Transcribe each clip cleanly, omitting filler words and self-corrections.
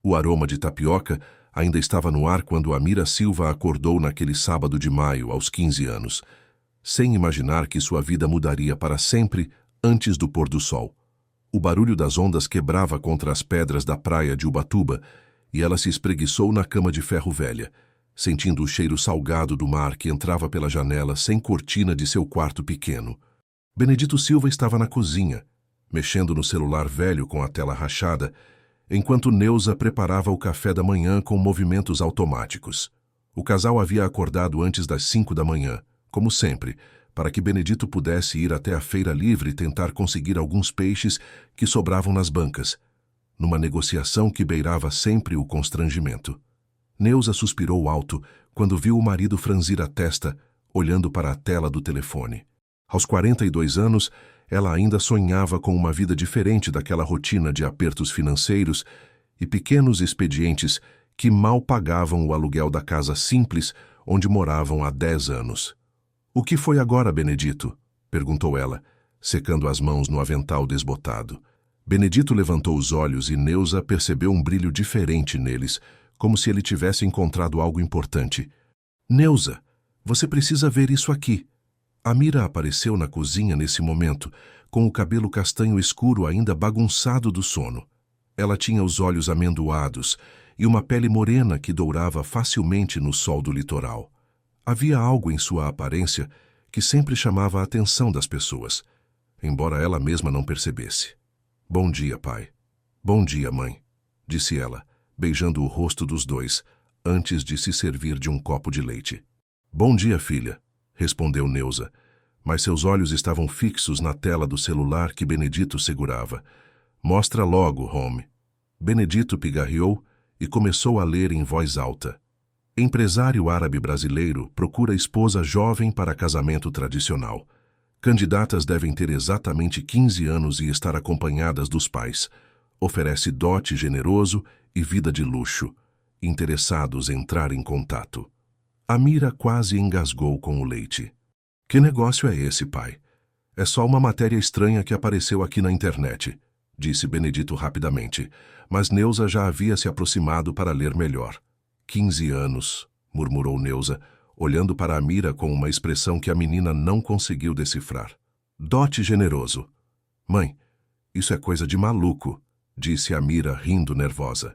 O aroma de tapioca ainda estava no ar quando Amira Silva acordou naquele sábado de maio, aos 15 anos, sem imaginar que sua vida mudaria para sempre antes do pôr do sol. O barulho das ondas quebrava contra as pedras da praia de Ubatuba e ela se espreguiçou na cama de ferro velha, sentindo o cheiro salgado do mar que entrava pela janela sem cortina de seu quarto pequeno. Benedito Silva estava na cozinha, mexendo no celular velho com a tela rachada, enquanto Neuza preparava o café da manhã com movimentos automáticos. O casal havia acordado antes das 5 da manhã, como sempre, para que Benedito pudesse ir até a feira livre e tentar conseguir alguns peixes que sobravam nas bancas, numa negociação que beirava sempre o constrangimento. Neuza suspirou alto quando viu o marido franzir a testa, olhando para a tela do telefone. Aos 42 anos, ela ainda sonhava com uma vida diferente daquela rotina de apertos financeiros e pequenos expedientes que mal pagavam o aluguel da casa simples onde moravam há 10 anos. "O que foi agora, Benedito?" perguntou ela, secando as mãos no avental desbotado. Benedito levantou os olhos e Neuza percebeu um brilho diferente neles, como se ele tivesse encontrado algo importante. "Neuza, você precisa ver isso aqui." Amira apareceu na cozinha nesse momento, com o cabelo castanho escuro ainda bagunçado do sono. Ela tinha os olhos amendoados e uma pele morena que dourava facilmente no sol do litoral. Havia algo em sua aparência que sempre chamava a atenção das pessoas, embora ela mesma não percebesse. "Bom dia, pai." "Bom dia, mãe", disse ela, beijando o rosto dos dois, antes de se servir de um copo de leite. "Bom dia, filha", respondeu Neuza, mas seus olhos estavam fixos na tela do celular que Benedito segurava. "Mostra logo, Home." Benedito pigarreou e começou a ler em voz alta. "Empresário árabe brasileiro procura esposa jovem para casamento tradicional. Candidatas devem ter exatamente 15 anos e estar acompanhadas dos pais. Oferece dote generoso e vida de luxo. Interessados entrar em contato." Amira quase engasgou com o leite. "Que negócio é esse, pai?" "É só uma matéria estranha que apareceu aqui na internet", disse Benedito rapidamente, mas Neuza já havia se aproximado para ler melhor. 15 anos, murmurou Neuza, olhando para Amira com uma expressão que a menina não conseguiu decifrar. "Dote generoso." "Mãe, isso é coisa de maluco", disse Amira rindo nervosa.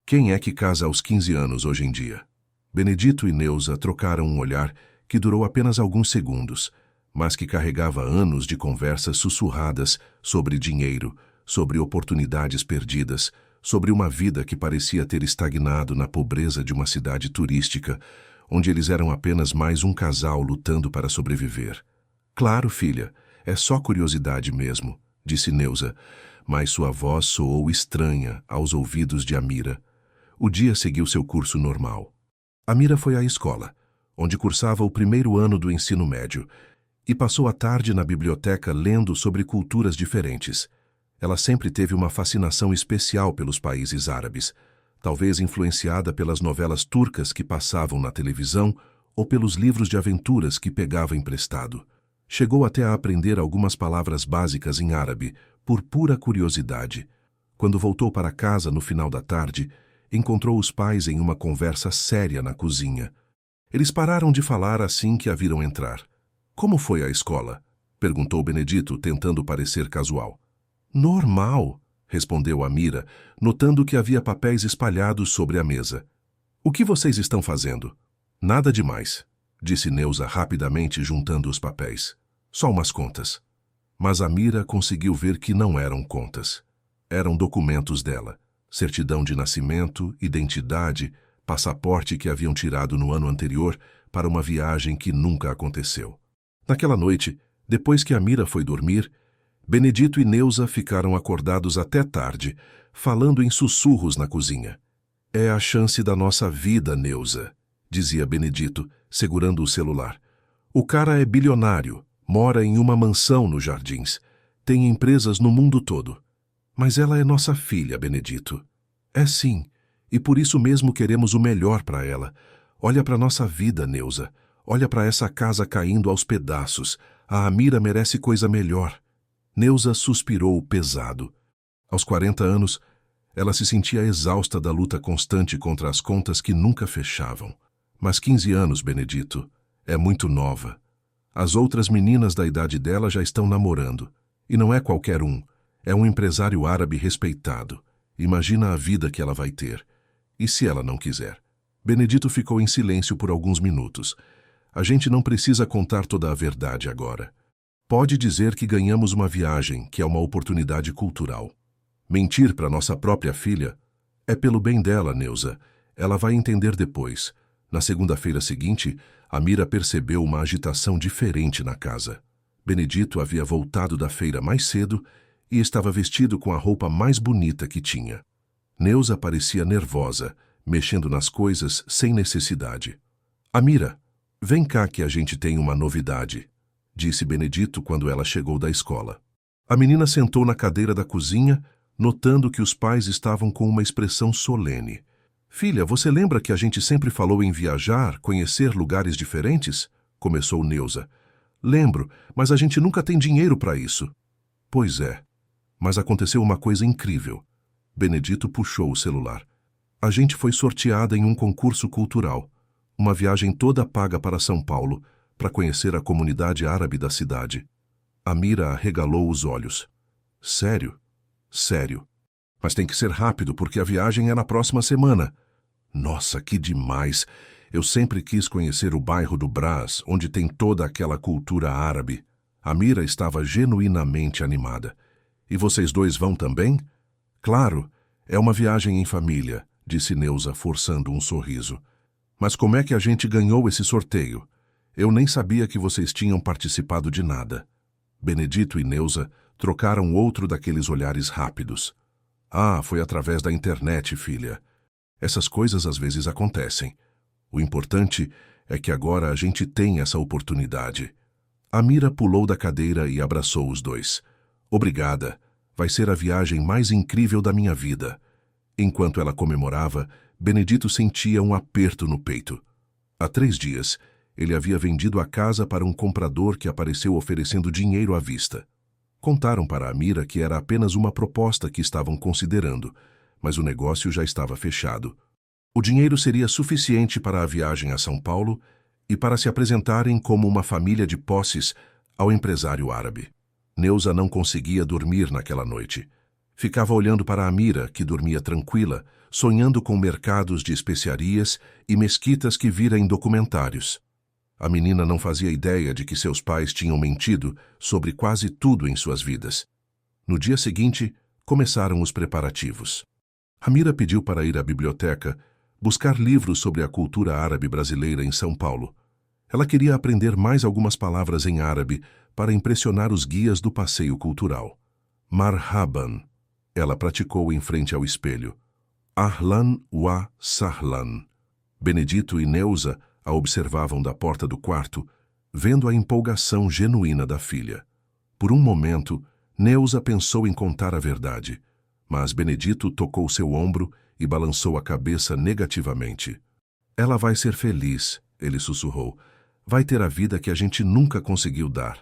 "Quem é que casa aos 15 anos hoje em dia?" Benedito e Neuza trocaram um olhar que durou apenas alguns segundos, mas que carregava anos de conversas sussurradas sobre dinheiro, sobre oportunidades perdidas, sobre uma vida que parecia ter estagnado na pobreza de uma cidade turística, onde eles eram apenas mais um casal lutando para sobreviver. "Claro, filha, é só curiosidade mesmo", disse Neuza, mas sua voz soou estranha aos ouvidos de Amira. O dia seguiu seu curso normal. Amira foi à escola, onde cursava o primeiro ano do ensino médio, e passou a tarde na biblioteca lendo sobre culturas diferentes. Ela sempre teve uma fascinação especial pelos países árabes, talvez influenciada pelas novelas turcas que passavam na televisão ou pelos livros de aventuras que pegava emprestado. Chegou até a aprender algumas palavras básicas em árabe, por pura curiosidade. Quando voltou para casa no final da tarde, encontrou os pais em uma conversa séria na cozinha. Eles pararam de falar assim que a viram entrar. "Como foi a escola?" perguntou Benedito, tentando parecer casual. "Normal", respondeu Amira, notando que havia papéis espalhados sobre a mesa. "O que vocês estão fazendo?" "Nada demais", disse Neuza rapidamente, juntando os papéis. "Só umas contas." Mas Amira conseguiu ver que não eram contas. Eram documentos dela. Certidão de nascimento, identidade, passaporte que haviam tirado no ano anterior para uma viagem que nunca aconteceu. Naquela noite, depois que Amira foi dormir, Benedito e Neuza ficaram acordados até tarde, falando em sussurros na cozinha. "É a chance da nossa vida, Neuza", dizia Benedito, segurando o celular. "O cara é bilionário, mora em uma mansão nos Jardins, tem empresas no mundo todo. Mas ela é nossa filha, Benedito." "É sim, e por isso mesmo queremos o melhor para ela. Olha para nossa vida, Neuza. Olha para essa casa caindo aos pedaços. A Amira merece coisa melhor." Neuza suspirou pesado. Aos 40 anos, Ela se sentia exausta da luta constante contra as contas que nunca fechavam. Mas 15 anos, Benedito, é muito nova. As outras meninas da idade dela já estão namorando. E não é qualquer um, é um empresário árabe respeitado. Imagina a vida que ela vai ter. E se ela não quiser? Benedito ficou em silêncio por alguns minutos. A gente não precisa contar toda a verdade agora. Pode dizer que ganhamos uma viagem, que é uma oportunidade cultural. Mentir para nossa própria filha é pelo bem dela, Neuza. Ela vai entender depois. Na segunda-feira seguinte, Amira percebeu uma agitação diferente na casa. Benedito havia voltado da feira mais cedo e estava vestido com a roupa mais bonita que tinha. Neuza parecia nervosa, mexendo nas coisas sem necessidade. Amira, vem cá que a gente tem uma novidade, disse Benedito quando ela chegou da escola. A menina sentou na cadeira da cozinha, notando que os pais estavam com uma expressão solene. Filha, você lembra que a gente sempre falou em viajar, conhecer lugares diferentes? Começou Neuza. Lembro, mas a gente nunca tem dinheiro para isso. Pois é, mas aconteceu uma coisa incrível. Benedito puxou o celular. A gente foi sorteada em um concurso cultural. Uma viagem toda paga para São Paulo, para conhecer a comunidade árabe da cidade. Amira arregalou os olhos. Sério? Sério. Mas tem que ser rápido, porque a viagem é na próxima semana. Nossa, que demais! Eu sempre quis conhecer o bairro do Brás, onde tem toda aquela cultura árabe. Amira estava genuinamente animada. E vocês dois vão também? Claro, é uma viagem em família, disse Neuza, forçando um sorriso. Mas como é que a gente ganhou esse sorteio? Eu nem sabia que vocês tinham participado de nada. Benedito e Neuza trocaram outro daqueles olhares rápidos. Ah, foi através da internet, filha. Essas coisas às vezes acontecem. O importante é que agora a gente tem essa oportunidade. Amira pulou da cadeira e abraçou os dois. Obrigada. Vai ser a viagem mais incrível da minha vida. Enquanto ela comemorava, Benedito sentia um aperto no peito. Há 3 dias, ele havia vendido a casa para um comprador que apareceu oferecendo dinheiro à vista. Contaram para Amira que era apenas uma proposta que estavam considerando, mas o negócio já estava fechado. O dinheiro seria suficiente para a viagem a São Paulo e para se apresentarem como uma família de posses ao empresário árabe. Neuza não conseguia dormir naquela noite. Ficava olhando para Amira, que dormia tranquila, sonhando com mercados de especiarias e mesquitas que vira em documentários. A menina não fazia ideia de que seus pais tinham mentido sobre quase tudo em suas vidas. No dia seguinte, começaram os preparativos. Amira pediu para ir à biblioteca buscar livros sobre a cultura árabe brasileira em São Paulo. Ela queria aprender mais algumas palavras em árabe para impressionar os guias do passeio cultural. Marhaban. Ela praticou em frente ao espelho. Ahlan wa sahlan. Benedito e Neuza a observavam da porta do quarto, vendo a empolgação genuína da filha. Por um momento, Neuza pensou em contar a verdade, mas Benedito tocou seu ombro e balançou a cabeça negativamente. Ela vai ser feliz, ele sussurrou. Vai ter a vida que a gente nunca conseguiu dar.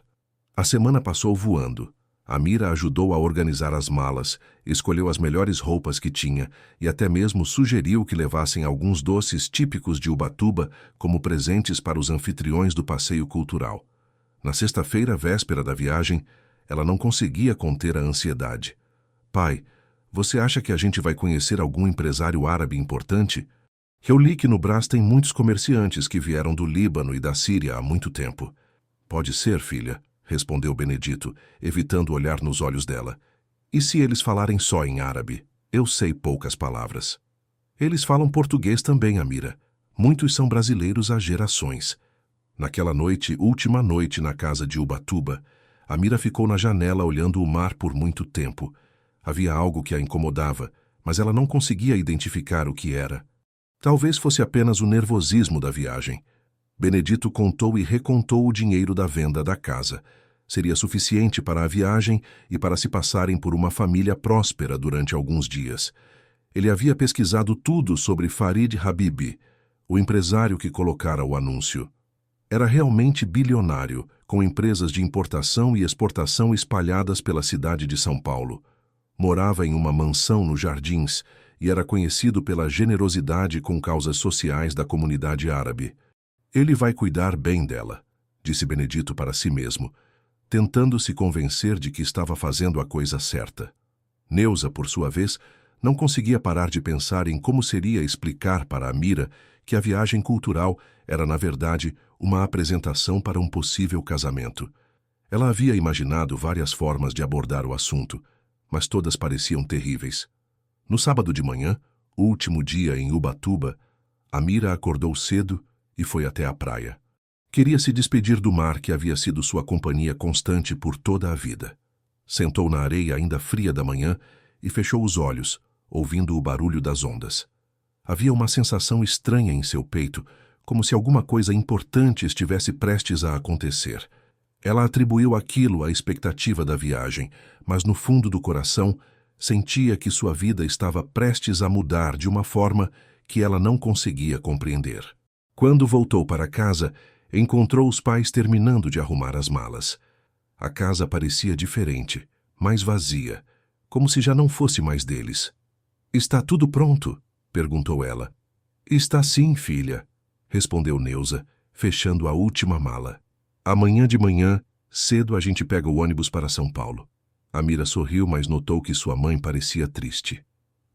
A semana passou voando. Amira ajudou a organizar as malas, escolheu as melhores roupas que tinha e até mesmo sugeriu que levassem alguns doces típicos de Ubatuba como presentes para os anfitriões do passeio cultural. Na sexta-feira, véspera da viagem, ela não conseguia conter a ansiedade. Pai, você acha que a gente vai conhecer algum empresário árabe importante? Eu li que no Brás tem muitos comerciantes que vieram do Líbano e da Síria há muito tempo. Pode ser, filha, respondeu Benedito, evitando olhar nos olhos dela. E se eles falarem só em árabe? Eu sei poucas palavras. Eles falam português também, Amira. Muitos são brasileiros há gerações. Naquela noite, última noite na casa de Ubatuba, Amira ficou na janela olhando o mar por muito tempo. Havia algo que a incomodava, mas ela não conseguia identificar o que era. Talvez fosse apenas o nervosismo da viagem. Benedito contou e recontou o dinheiro da venda da casa. Seria suficiente para a viagem e para se passarem por uma família próspera durante alguns dias. Ele havia pesquisado tudo sobre Farid Habibi, o empresário que colocara o anúncio. Era realmente bilionário, com empresas de importação e exportação espalhadas pela cidade de São Paulo. Morava em uma mansão nos Jardins e era conhecido pela generosidade com causas sociais da comunidade árabe. Ele vai cuidar bem dela, disse Benedito para si mesmo, tentando se convencer de que estava fazendo a coisa certa. Neuza, por sua vez, não conseguia parar de pensar em como seria explicar para Amira que a viagem cultural era, na verdade, uma apresentação para um possível casamento. Ela havia imaginado várias formas de abordar o assunto, mas todas pareciam terríveis. No sábado de manhã, o último dia em Ubatuba, Amira acordou cedo e foi até a praia. Queria se despedir do mar que havia sido sua companhia constante por toda a vida. Sentou na areia ainda fria da manhã e fechou os olhos, ouvindo o barulho das ondas. Havia uma sensação estranha em seu peito, como se alguma coisa importante estivesse prestes a acontecer. Ela atribuiu aquilo à expectativa da viagem, mas no fundo do coração sentia que sua vida estava prestes a mudar de uma forma que ela não conseguia compreender. Quando voltou para casa, encontrou os pais terminando de arrumar as malas. A casa parecia diferente, mais vazia, como se já não fosse mais deles. "Está tudo pronto?" perguntou ela. "Está sim, filha", respondeu Neuza, fechando a última mala. "Amanhã de manhã, cedo a gente pega o ônibus para São Paulo." Amira sorriu, mas notou que sua mãe parecia triste.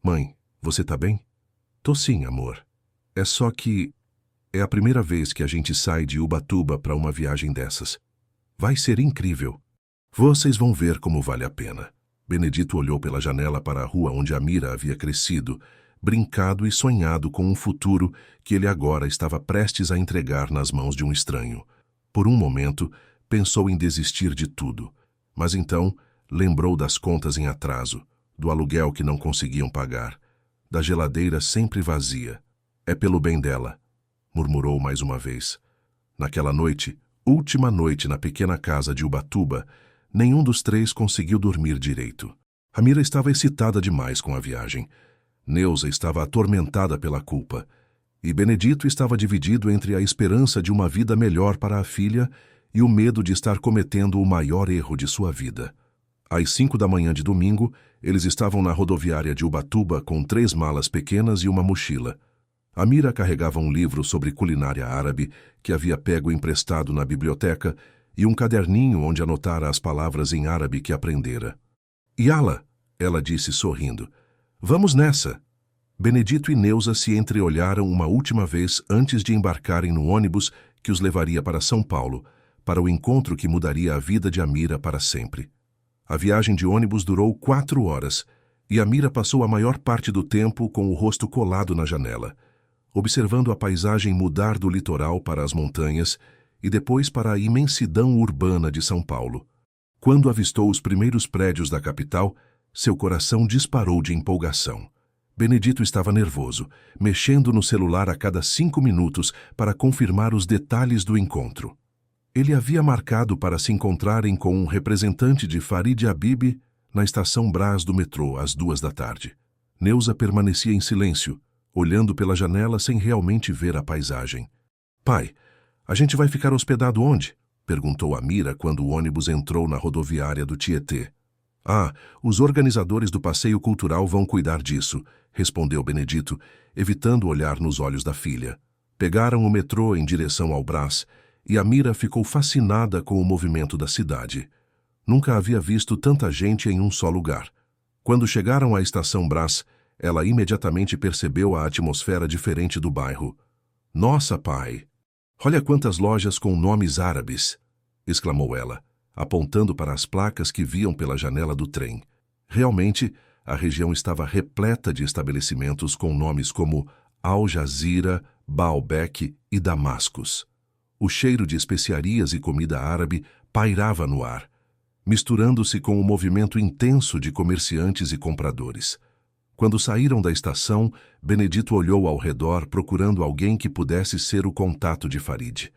"Mãe, você tá bem?" "Tô sim, amor. É só que é a primeira vez que a gente sai de Ubatuba para uma viagem dessas. Vai ser incrível. Vocês vão ver como vale a pena." Benedito olhou pela janela para a rua onde Amira havia crescido, brincado e sonhado com um futuro que ele agora estava prestes a entregar nas mãos de um estranho. Por um momento, pensou em desistir de tudo, mas então lembrou das contas em atraso, do aluguel que não conseguiam pagar, da geladeira sempre vazia. "É pelo bem dela", murmurou mais uma vez. Naquela noite, última noite na pequena casa de Ubatuba, nenhum dos três conseguiu dormir direito. Amira estava excitada demais com a viagem. Neuza estava atormentada pela culpa. E Benedito estava dividido entre a esperança de uma vida melhor para a filha e o medo de estar cometendo o maior erro de sua vida. Às 5 da manhã de domingo, eles estavam na rodoviária de Ubatuba com 3 malas pequenas e uma mochila. Amira carregava um livro sobre culinária árabe que havia pego emprestado na biblioteca e um caderninho onde anotara as palavras em árabe que aprendera. "Yala", ela disse sorrindo. "Vamos nessa." Benedito e Neuza se entreolharam uma última vez antes de embarcarem no ônibus que os levaria para São Paulo, para o encontro que mudaria a vida de Amira para sempre. A viagem de ônibus durou 4 horas e Amira passou a maior parte do tempo com o rosto colado na janela, observando a paisagem mudar do litoral para as montanhas e depois para a imensidão urbana de São Paulo. Quando avistou os primeiros prédios da capital, seu coração disparou de empolgação. Benedito estava nervoso, mexendo no celular a cada 5 minutos para confirmar os detalhes do encontro. Ele havia marcado para se encontrarem com um representante de Farid Habib na estação Brás do metrô às 2 da tarde. Neuza permanecia em silêncio, olhando pela janela sem realmente ver a paisagem. "Pai, a gente vai ficar hospedado onde?" perguntou Amira quando o ônibus entrou na rodoviária do Tietê. "Ah, os organizadores do passeio cultural vão cuidar disso", respondeu Benedito, evitando olhar nos olhos da filha. Pegaram o metrô em direção ao Brás e Amira ficou fascinada com o movimento da cidade. Nunca havia visto tanta gente em um só lugar. Quando chegaram à estação Brás, ela imediatamente percebeu a atmosfera diferente do bairro. "Nossa, pai! Olha quantas lojas com nomes árabes!" exclamou ela, apontando para as placas que viam pela janela do trem. Realmente, a região estava repleta de estabelecimentos com nomes como Al Jazeera, Baalbek e Damascus. O cheiro de especiarias e comida árabe pairava no ar, misturando-se com o movimento intenso de comerciantes e compradores. Quando saíram da estação, Benedito olhou ao redor procurando alguém que pudesse ser o contato de Farid.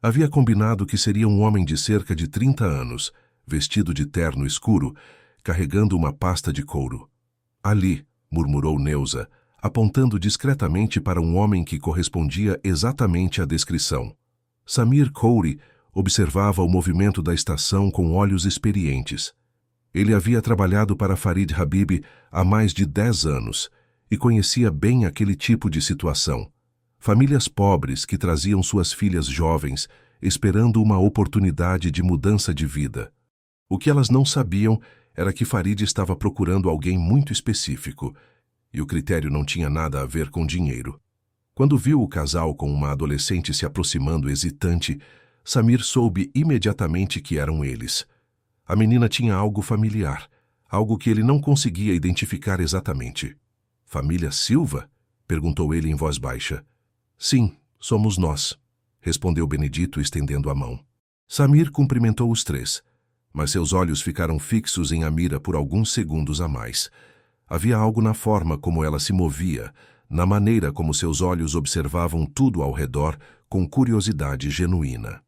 Havia combinado que seria um homem de cerca de 30 anos, vestido de terno escuro, carregando uma pasta de couro. "Ali", murmurou Neuza, apontando discretamente para um homem que correspondia exatamente à descrição. Samir Kouri observava o movimento da estação com olhos experientes. Ele havia trabalhado para Farid Habib há mais de 10 anos e conhecia bem aquele tipo de situação. Famílias pobres que traziam suas filhas jovens esperando uma oportunidade de mudança de vida. O que elas não sabiam era que Farid estava procurando alguém muito específico, e o critério não tinha nada a ver com dinheiro. Quando viu o casal com uma adolescente se aproximando hesitante, Samir soube imediatamente que eram eles. A menina tinha algo familiar, algo que ele não conseguia identificar exatamente. "Família Silva?" perguntou ele em voz baixa. "Sim, somos nós", respondeu Benedito estendendo a mão. Samir cumprimentou os três, mas seus olhos ficaram fixos em Amira por alguns segundos a mais. Havia algo na forma como ela se movia, na maneira como seus olhos observavam tudo ao redor com curiosidade genuína.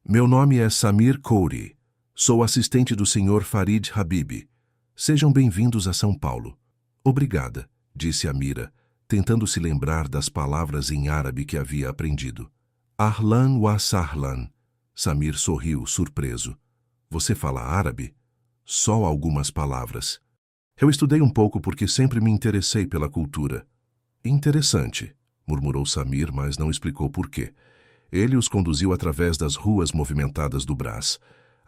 "Meu nome é Samir Kouri. Sou assistente do Sr. Farid Habib. Sejam bem-vindos a São Paulo." "Obrigada", disse Amira, tentando se lembrar das palavras em árabe que havia aprendido. "Ahlan wa sahlan." Samir sorriu, surpreso. "Você fala árabe?" "Só algumas palavras. Eu estudei um pouco porque sempre me interessei pela cultura." "Interessante", murmurou Samir, mas não explicou por quê. Ele os conduziu através das ruas movimentadas do Brás.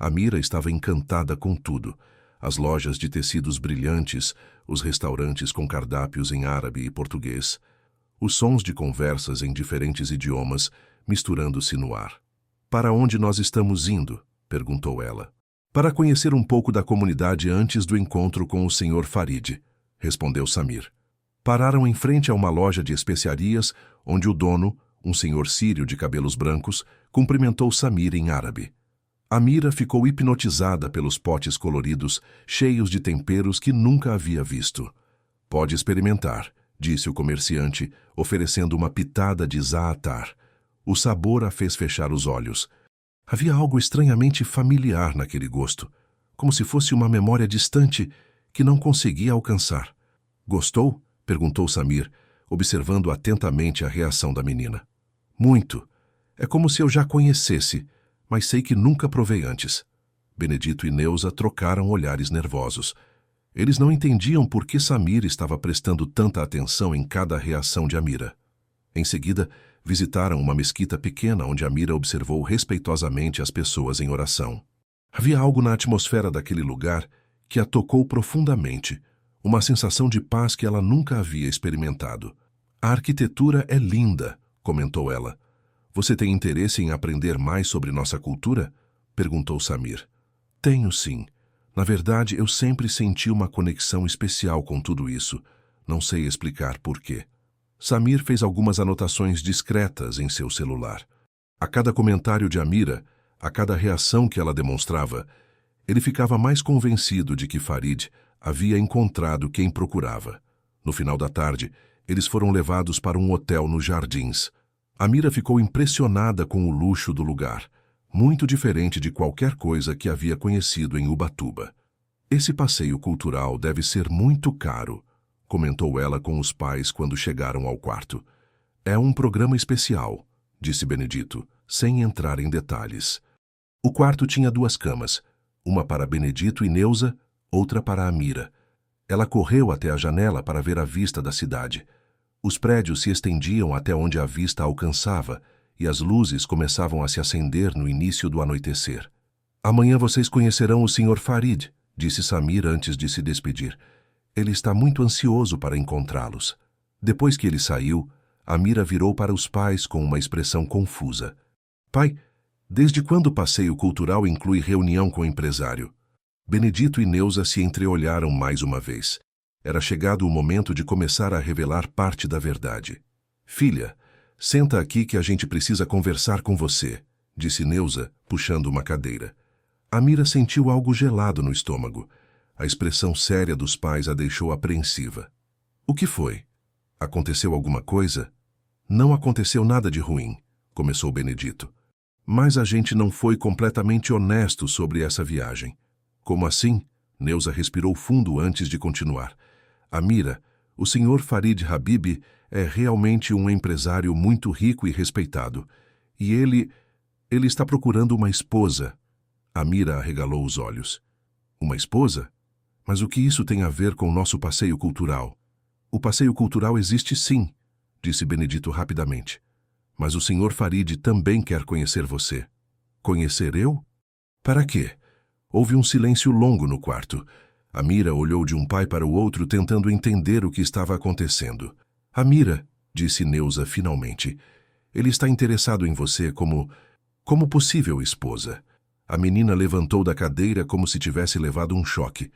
Amira estava encantada com tudo. As lojas de tecidos brilhantes, os restaurantes com cardápios em árabe e português, os sons de conversas em diferentes idiomas misturando-se no ar. "Para onde nós estamos indo?" perguntou ela. "Para conhecer um pouco da comunidade antes do encontro com o Sr. Farid", respondeu Samir. Pararam em frente a uma loja de especiarias, onde o dono, um senhor sírio de cabelos brancos, cumprimentou Samir em árabe. Amira ficou hipnotizada pelos potes coloridos, cheios de temperos que nunca havia visto. "Pode experimentar", disse o comerciante, oferecendo uma pitada de zaatar. O sabor a fez fechar os olhos. Havia algo estranhamente familiar naquele gosto, como se fosse uma memória distante que não conseguia alcançar. "Gostou?" perguntou Samir, observando atentamente a reação da menina. "Muito. É como se eu já conhecesse, mas sei que nunca provei antes." Benedito e Neuza trocaram olhares nervosos. Eles não entendiam por que Samir estava prestando tanta atenção em cada reação de Amira. Em seguida, visitaram uma mesquita pequena onde Amira observou respeitosamente as pessoas em oração. Havia algo na atmosfera daquele lugar que a tocou profundamente, uma sensação de paz que ela nunca havia experimentado. "A arquitetura é linda", comentou ela. "Você tem interesse em aprender mais sobre nossa cultura?" perguntou Samir. "Tenho sim. Na verdade, eu sempre senti uma conexão especial com tudo isso. Não sei explicar por quê." Samir fez algumas anotações discretas em seu celular. A cada comentário de Amira, a cada reação que ela demonstrava, ele ficava mais convencido de que Farid havia encontrado quem procurava. No final da tarde, eles foram levados para um hotel nos Jardins. Amira ficou impressionada com o luxo do lugar, muito diferente de qualquer coisa que havia conhecido em Ubatuba. "Esse passeio cultural deve ser muito caro", comentou ela com os pais quando chegaram ao quarto. "É um programa especial", disse Benedito, sem entrar em detalhes. O quarto tinha 2 camas, uma para Benedito e Neuza, outra para Amira. Ela correu até a janela para ver a vista da cidade. Os prédios se estendiam até onde a vista alcançava e as luzes começavam a se acender no início do anoitecer. "Amanhã vocês conhecerão o Sr. Farid", disse Samir antes de se despedir. "Ele está muito ansioso para encontrá-los." Depois que ele saiu, Amira virou para os pais com uma expressão confusa. "Pai, desde quando o passeio cultural inclui reunião com o empresário?" Benedito e Neuza se entreolharam mais uma vez. Era chegado o momento de começar a revelar parte da verdade. "Filha, senta aqui que a gente precisa conversar com você", disse Neuza, puxando uma cadeira. Amira sentiu algo gelado no estômago. A expressão séria dos pais a deixou apreensiva. "O que foi? Aconteceu alguma coisa?" "Não aconteceu nada de ruim", começou Benedito. "Mas a gente não foi completamente honesto sobre essa viagem." "Como assim?" Neuza respirou fundo antes de continuar. "Amira, o Sr. Farid Habib é realmente um empresário muito rico e respeitado. E ele está procurando uma esposa." Amira arregalou os olhos. "Uma esposa? Mas o que isso tem a ver com o nosso passeio cultural? O passeio cultural existe sim, disse Benedito rapidamente. Mas o Sr. Farid também quer conhecer você. Conhecer eu? Para quê? Houve um silêncio longo no quarto. Amira olhou de um pai para o outro tentando entender o que estava acontecendo. Amira, disse Neuza finalmente, ele está interessado em você como possível esposa. A menina levantou da cadeira como se tivesse levado um choque.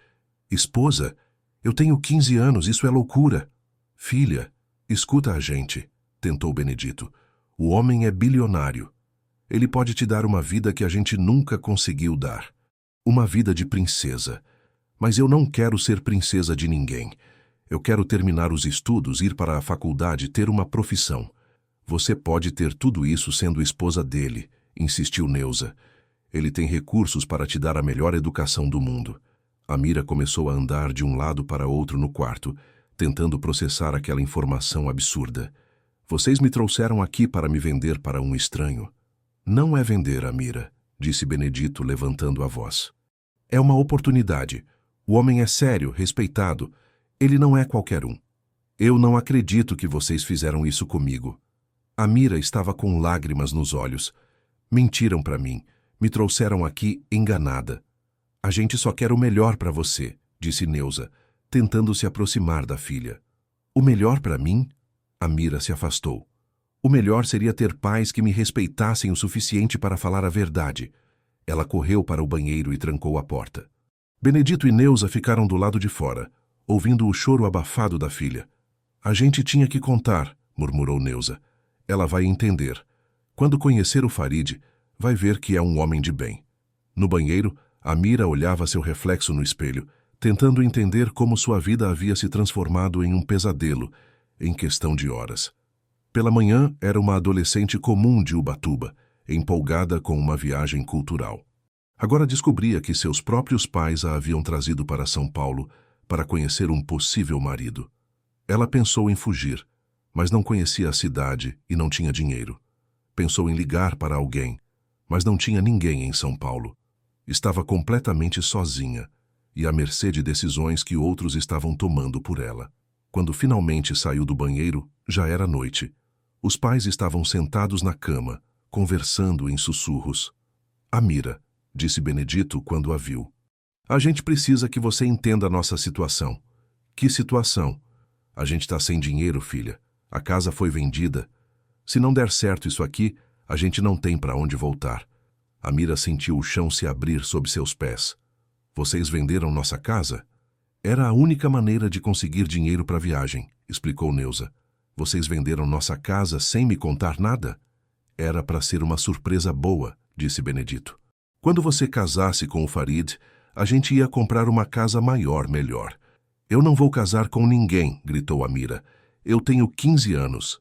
Esposa? Eu tenho 15 anos, isso é loucura. Filha, escuta a gente, tentou Benedito. O homem é bilionário. Ele pode te dar uma vida que a gente nunca conseguiu dar. Uma vida de princesa. Mas eu não quero ser princesa de ninguém. Eu quero terminar os estudos, ir para a faculdade, ter uma profissão. Você pode ter tudo isso sendo esposa dele, insistiu Neuza. Ele tem recursos para te dar a melhor educação do mundo. Amira começou a andar de um lado para outro no quarto, tentando processar aquela informação absurda. Vocês me trouxeram aqui para me vender para um estranho. Não é vender, Amira, disse Benedito, levantando a voz. É uma oportunidade. O homem é sério, respeitado. Ele não é qualquer um. Eu não acredito que vocês fizeram isso comigo. Amira estava com lágrimas nos olhos. Mentiram para mim. Me trouxeram aqui enganada. A gente só quer o melhor para você, disse Neuza, tentando se aproximar da filha. O melhor para mim? Amira se afastou. O melhor seria ter pais que me respeitassem o suficiente para falar a verdade. Ela correu para o banheiro e trancou a porta. Benedito e Neuza ficaram do lado de fora, ouvindo o choro abafado da filha. A gente tinha que contar, murmurou Neuza. Ela vai entender. Quando conhecer o Farid, vai ver que é um homem de bem. No banheiro, Amira olhava seu reflexo no espelho, tentando entender como sua vida havia se transformado em um pesadelo, em questão de horas. Pela manhã, era uma adolescente comum de Ubatuba, empolgada com uma viagem cultural. Agora descobria que seus próprios pais a haviam trazido para São Paulo para conhecer um possível marido. Ela pensou em fugir, mas não conhecia a cidade e não tinha dinheiro. Pensou em ligar para alguém, mas não tinha ninguém em São Paulo. Estava completamente sozinha e à mercê de decisões que outros estavam tomando por ela. Quando finalmente saiu do banheiro, já era noite. Os pais estavam sentados na cama, conversando em sussurros. Amira, disse Benedito quando a viu. A gente precisa que você entenda a nossa situação. Que situação? A gente está sem dinheiro, filha. A casa foi vendida. Se não der certo isso aqui, a gente não tem para onde voltar. Amira sentiu o chão se abrir sob seus pés. Vocês venderam nossa casa? Era a única maneira de conseguir dinheiro para a viagem, explicou Neuza. Vocês venderam nossa casa sem me contar nada? Era para ser uma surpresa boa, disse Benedito. Quando você casasse com o Farid, a gente ia comprar uma casa maior, melhor. Eu não vou casar com ninguém, gritou Amira. Eu tenho 15 anos.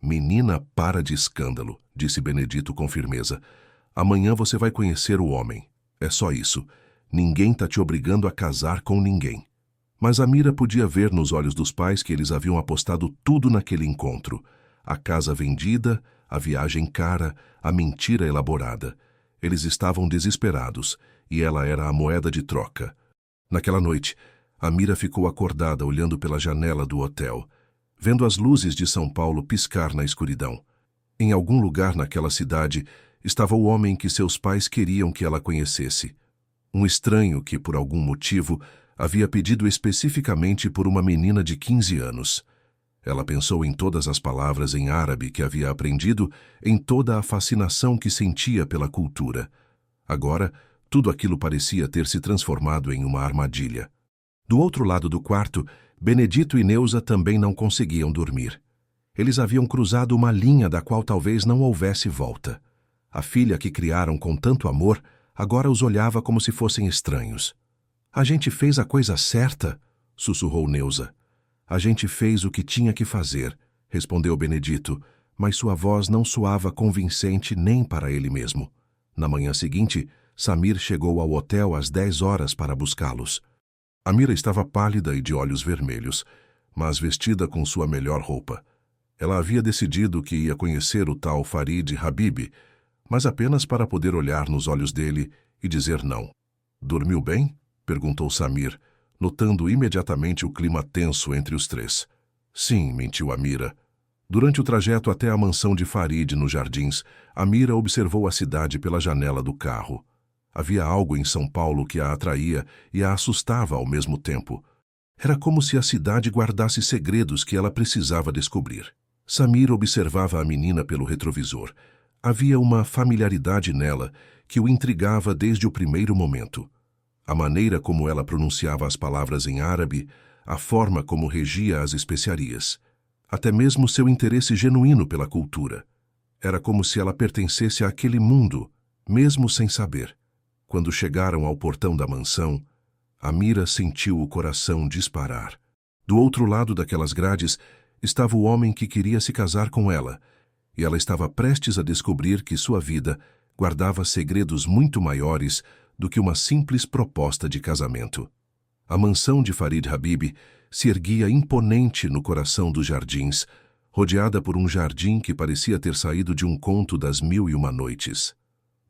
Menina, para de escândalo, disse Benedito com firmeza. Amanhã você vai conhecer o homem. É só isso. Ninguém está te obrigando a casar com ninguém. Mas Amira podia ver nos olhos dos pais que eles haviam apostado tudo naquele encontro. A casa vendida, a viagem cara, a mentira elaborada. Eles estavam desesperados, e ela era a moeda de troca. Naquela noite, Amira ficou acordada olhando pela janela do hotel, vendo as luzes de São Paulo piscar na escuridão. Em algum lugar naquela cidade estava o homem que seus pais queriam que ela conhecesse. Um estranho que, por algum motivo, havia pedido especificamente por uma menina de 15 anos. Ela pensou em todas as palavras em árabe que havia aprendido, em toda a fascinação que sentia pela cultura. Agora, tudo aquilo parecia ter se transformado em uma armadilha. Do outro lado do quarto, Benedito e Neuza também não conseguiam dormir. Eles haviam cruzado uma linha da qual talvez não houvesse volta. A filha que criaram com tanto amor agora os olhava como se fossem estranhos. A gente fez a coisa certa, sussurrou Neuza. A gente fez o que tinha que fazer, respondeu Benedito, mas sua voz não soava convincente nem para ele mesmo. Na manhã seguinte, Samir chegou ao hotel às 10 horas para buscá-los. Amira estava pálida e de olhos vermelhos, mas vestida com sua melhor roupa. Ela havia decidido que ia conhecer o tal Farid Habib, mas apenas para poder olhar nos olhos dele e dizer não. Dormiu bem? Perguntou Samir, notando imediatamente o clima tenso entre os três. Sim, mentiu Amira. Durante o trajeto até a mansão de Farid nos jardins, Amira observou a cidade pela janela do carro. Havia algo em São Paulo que a atraía e a assustava ao mesmo tempo. Era como se a cidade guardasse segredos que ela precisava descobrir. Samir observava a menina pelo retrovisor. Havia uma familiaridade nela que o intrigava desde o primeiro momento. A maneira como ela pronunciava as palavras em árabe, a forma como regia as especiarias, até mesmo seu interesse genuíno pela cultura. Era como se ela pertencesse àquele mundo, mesmo sem saber. Quando chegaram ao portão da mansão, Amira sentiu o coração disparar. Do outro lado daquelas grades estava o homem que queria se casar com ela, e ela estava prestes a descobrir que sua vida guardava segredos muito maiores do que uma simples proposta de casamento. A mansão de Farid Habib se erguia imponente no coração dos jardins, rodeada por um jardim que parecia ter saído de um conto das 1001 Noites.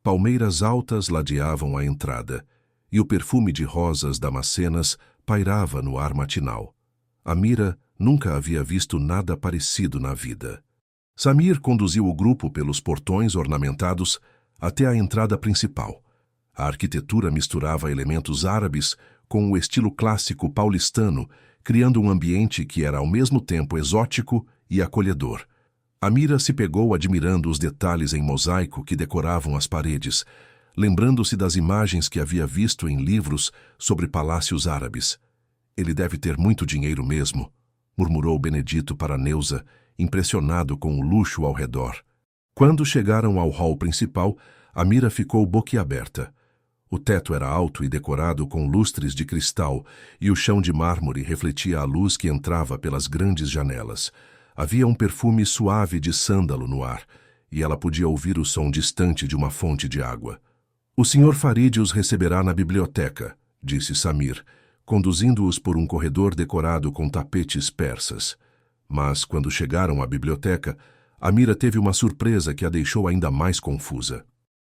Palmeiras altas ladeavam a entrada, e o perfume de rosas damascenas pairava no ar matinal. Amira nunca havia visto nada parecido na vida. Samir conduziu o grupo pelos portões ornamentados até a entrada principal. A arquitetura misturava elementos árabes com o estilo clássico paulistano, criando um ambiente que era ao mesmo tempo exótico e acolhedor. Amira se pegou admirando os detalhes em mosaico que decoravam as paredes, lembrando-se das imagens que havia visto em livros sobre palácios árabes. Ele deve ter muito dinheiro mesmo, murmurou Benedito para Neuza, impressionado com o luxo ao redor. Quando chegaram ao hall principal, Amira ficou boquiaberta. O teto era alto e decorado com lustres de cristal, e o chão de mármore refletia a luz que entrava pelas grandes janelas. Havia um perfume suave de sândalo no ar, e ela podia ouvir o som distante de uma fonte de água. "O Sr. Farid os receberá na biblioteca", disse Samir, conduzindo-os por um corredor decorado com tapetes persas. Mas, quando chegaram à biblioteca, Amira teve uma surpresa que a deixou ainda mais confusa.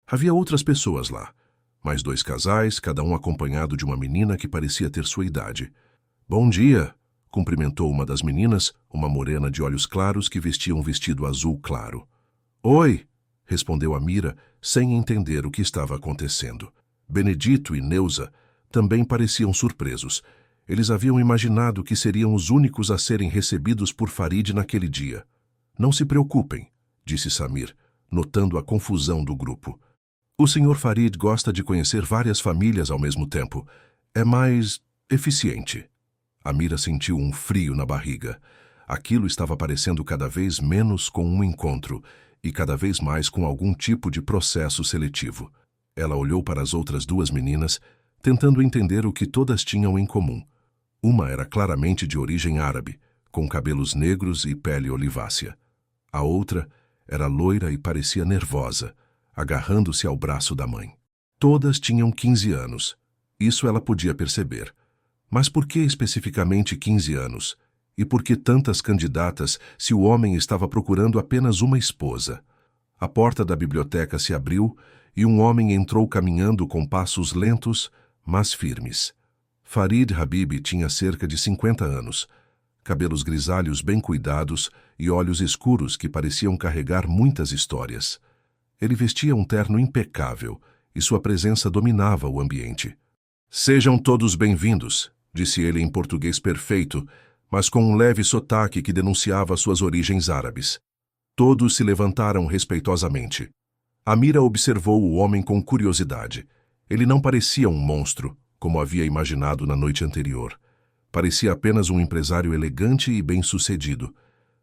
Havia outras pessoas lá, mais 2 casais, cada um acompanhado de uma menina que parecia ter sua idade. "Bom dia", cumprimentou uma das meninas, uma morena de olhos claros que vestia um vestido azul claro. "Oi", respondeu Amira, sem entender o que estava acontecendo. Benedito e Neuza também pareciam surpresos. Eles haviam imaginado que seriam os únicos a serem recebidos por Farid naquele dia. "Não se preocupem", disse Samir, notando a confusão do grupo. "O Sr. Farid gosta de conhecer várias famílias ao mesmo tempo. É mais eficiente." Amira sentiu um frio na barriga. Aquilo estava parecendo cada vez menos com um encontro e cada vez mais com algum tipo de processo seletivo. Ela olhou para as outras 2 meninas, tentando entender o que todas tinham em comum. Uma era claramente de origem árabe, com cabelos negros e pele olivácea. A outra era loira e parecia nervosa, agarrando-se ao braço da mãe. Todas tinham 15 anos. Isso ela podia perceber. Mas por que especificamente 15 anos? E por que tantas candidatas se o homem estava procurando apenas uma esposa? A porta da biblioteca se abriu e um homem entrou caminhando com passos lentos, mas firmes. Farid Habib tinha cerca de 50 anos, cabelos grisalhos bem cuidados e olhos escuros que pareciam carregar muitas histórias. Ele vestia um terno impecável e sua presença dominava o ambiente. "Sejam todos bem-vindos", disse ele em português perfeito, mas com um leve sotaque que denunciava suas origens árabes. Todos se levantaram respeitosamente. Amira observou o homem com curiosidade. Ele não parecia um monstro, como havia imaginado na noite anterior. Parecia apenas um empresário elegante e bem-sucedido,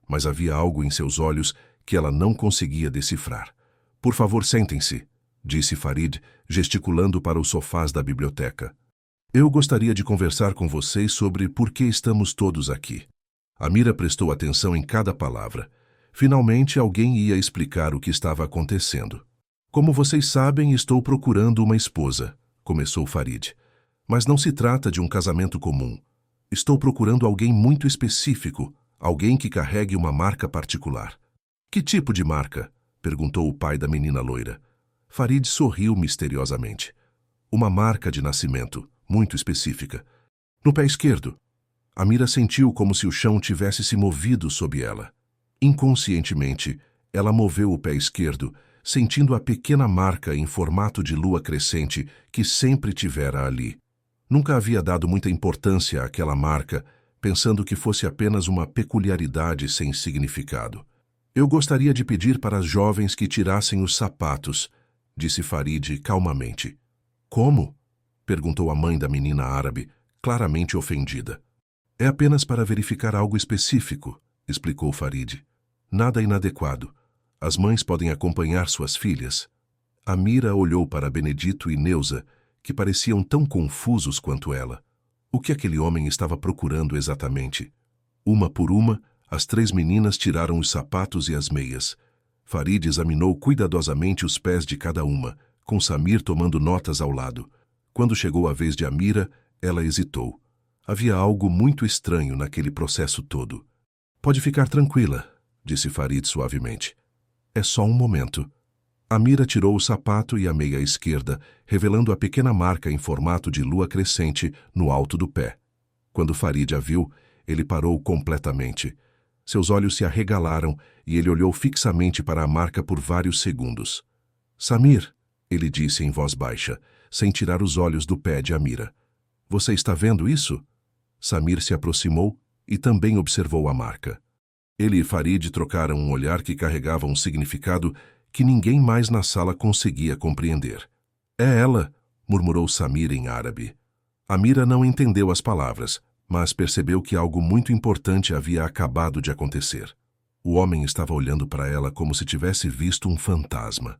mas havia algo em seus olhos que ela não conseguia decifrar. "Por favor, sentem-se", disse Farid, gesticulando para os sofás da biblioteca. "Eu gostaria de conversar com vocês sobre por que estamos todos aqui." Amira prestou atenção em cada palavra. Finalmente, alguém ia explicar o que estava acontecendo. "Como vocês sabem, estou procurando uma esposa", começou Farid. "Mas não se trata de um casamento comum. Estou procurando alguém muito específico, alguém que carregue uma marca particular." "Que tipo de marca?", perguntou o pai da menina loira. Farid sorriu misteriosamente. "Uma marca de nascimento, muito específica." No pé esquerdo. Amira sentiu como se o chão tivesse se movido sob ela. Inconscientemente, ela moveu o pé esquerdo, sentindo a pequena marca em formato de lua crescente que sempre tivera ali. Nunca havia dado muita importância àquela marca, pensando que fosse apenas uma peculiaridade sem significado. Eu gostaria de pedir para as jovens que tirassem os sapatos, disse Farid calmamente. Como? Perguntou a mãe da menina árabe, claramente ofendida. É apenas para verificar algo específico, explicou Farid. Nada inadequado. As mães podem acompanhar suas filhas. Amira olhou para Benedito e Neuza, que pareciam tão confusos quanto ela. O que aquele homem estava procurando exatamente? Uma por uma, as 3 meninas tiraram os sapatos e as meias. Farid examinou cuidadosamente os pés de cada uma, com Samir tomando notas ao lado. Quando chegou a vez de Amira, ela hesitou. Havia algo muito estranho naquele processo todo. Pode ficar tranquila, disse Farid suavemente. É só um momento. Amira tirou o sapato e a meia esquerda, revelando a pequena marca em formato de lua crescente no alto do pé. Quando Farid a viu, ele parou completamente. Seus olhos se arregalaram e ele olhou fixamente para a marca por vários segundos. Samir, ele disse em voz baixa, sem tirar os olhos do pé de Amira. Você está vendo isso? Samir se aproximou e também observou a marca. Ele e Farid trocaram um olhar que carregava um significado que ninguém mais na sala conseguia compreender. É ela, murmurou Samir em árabe. Amira não entendeu as palavras, mas percebeu que algo muito importante havia acabado de acontecer. O homem estava olhando para ela como se tivesse visto um fantasma.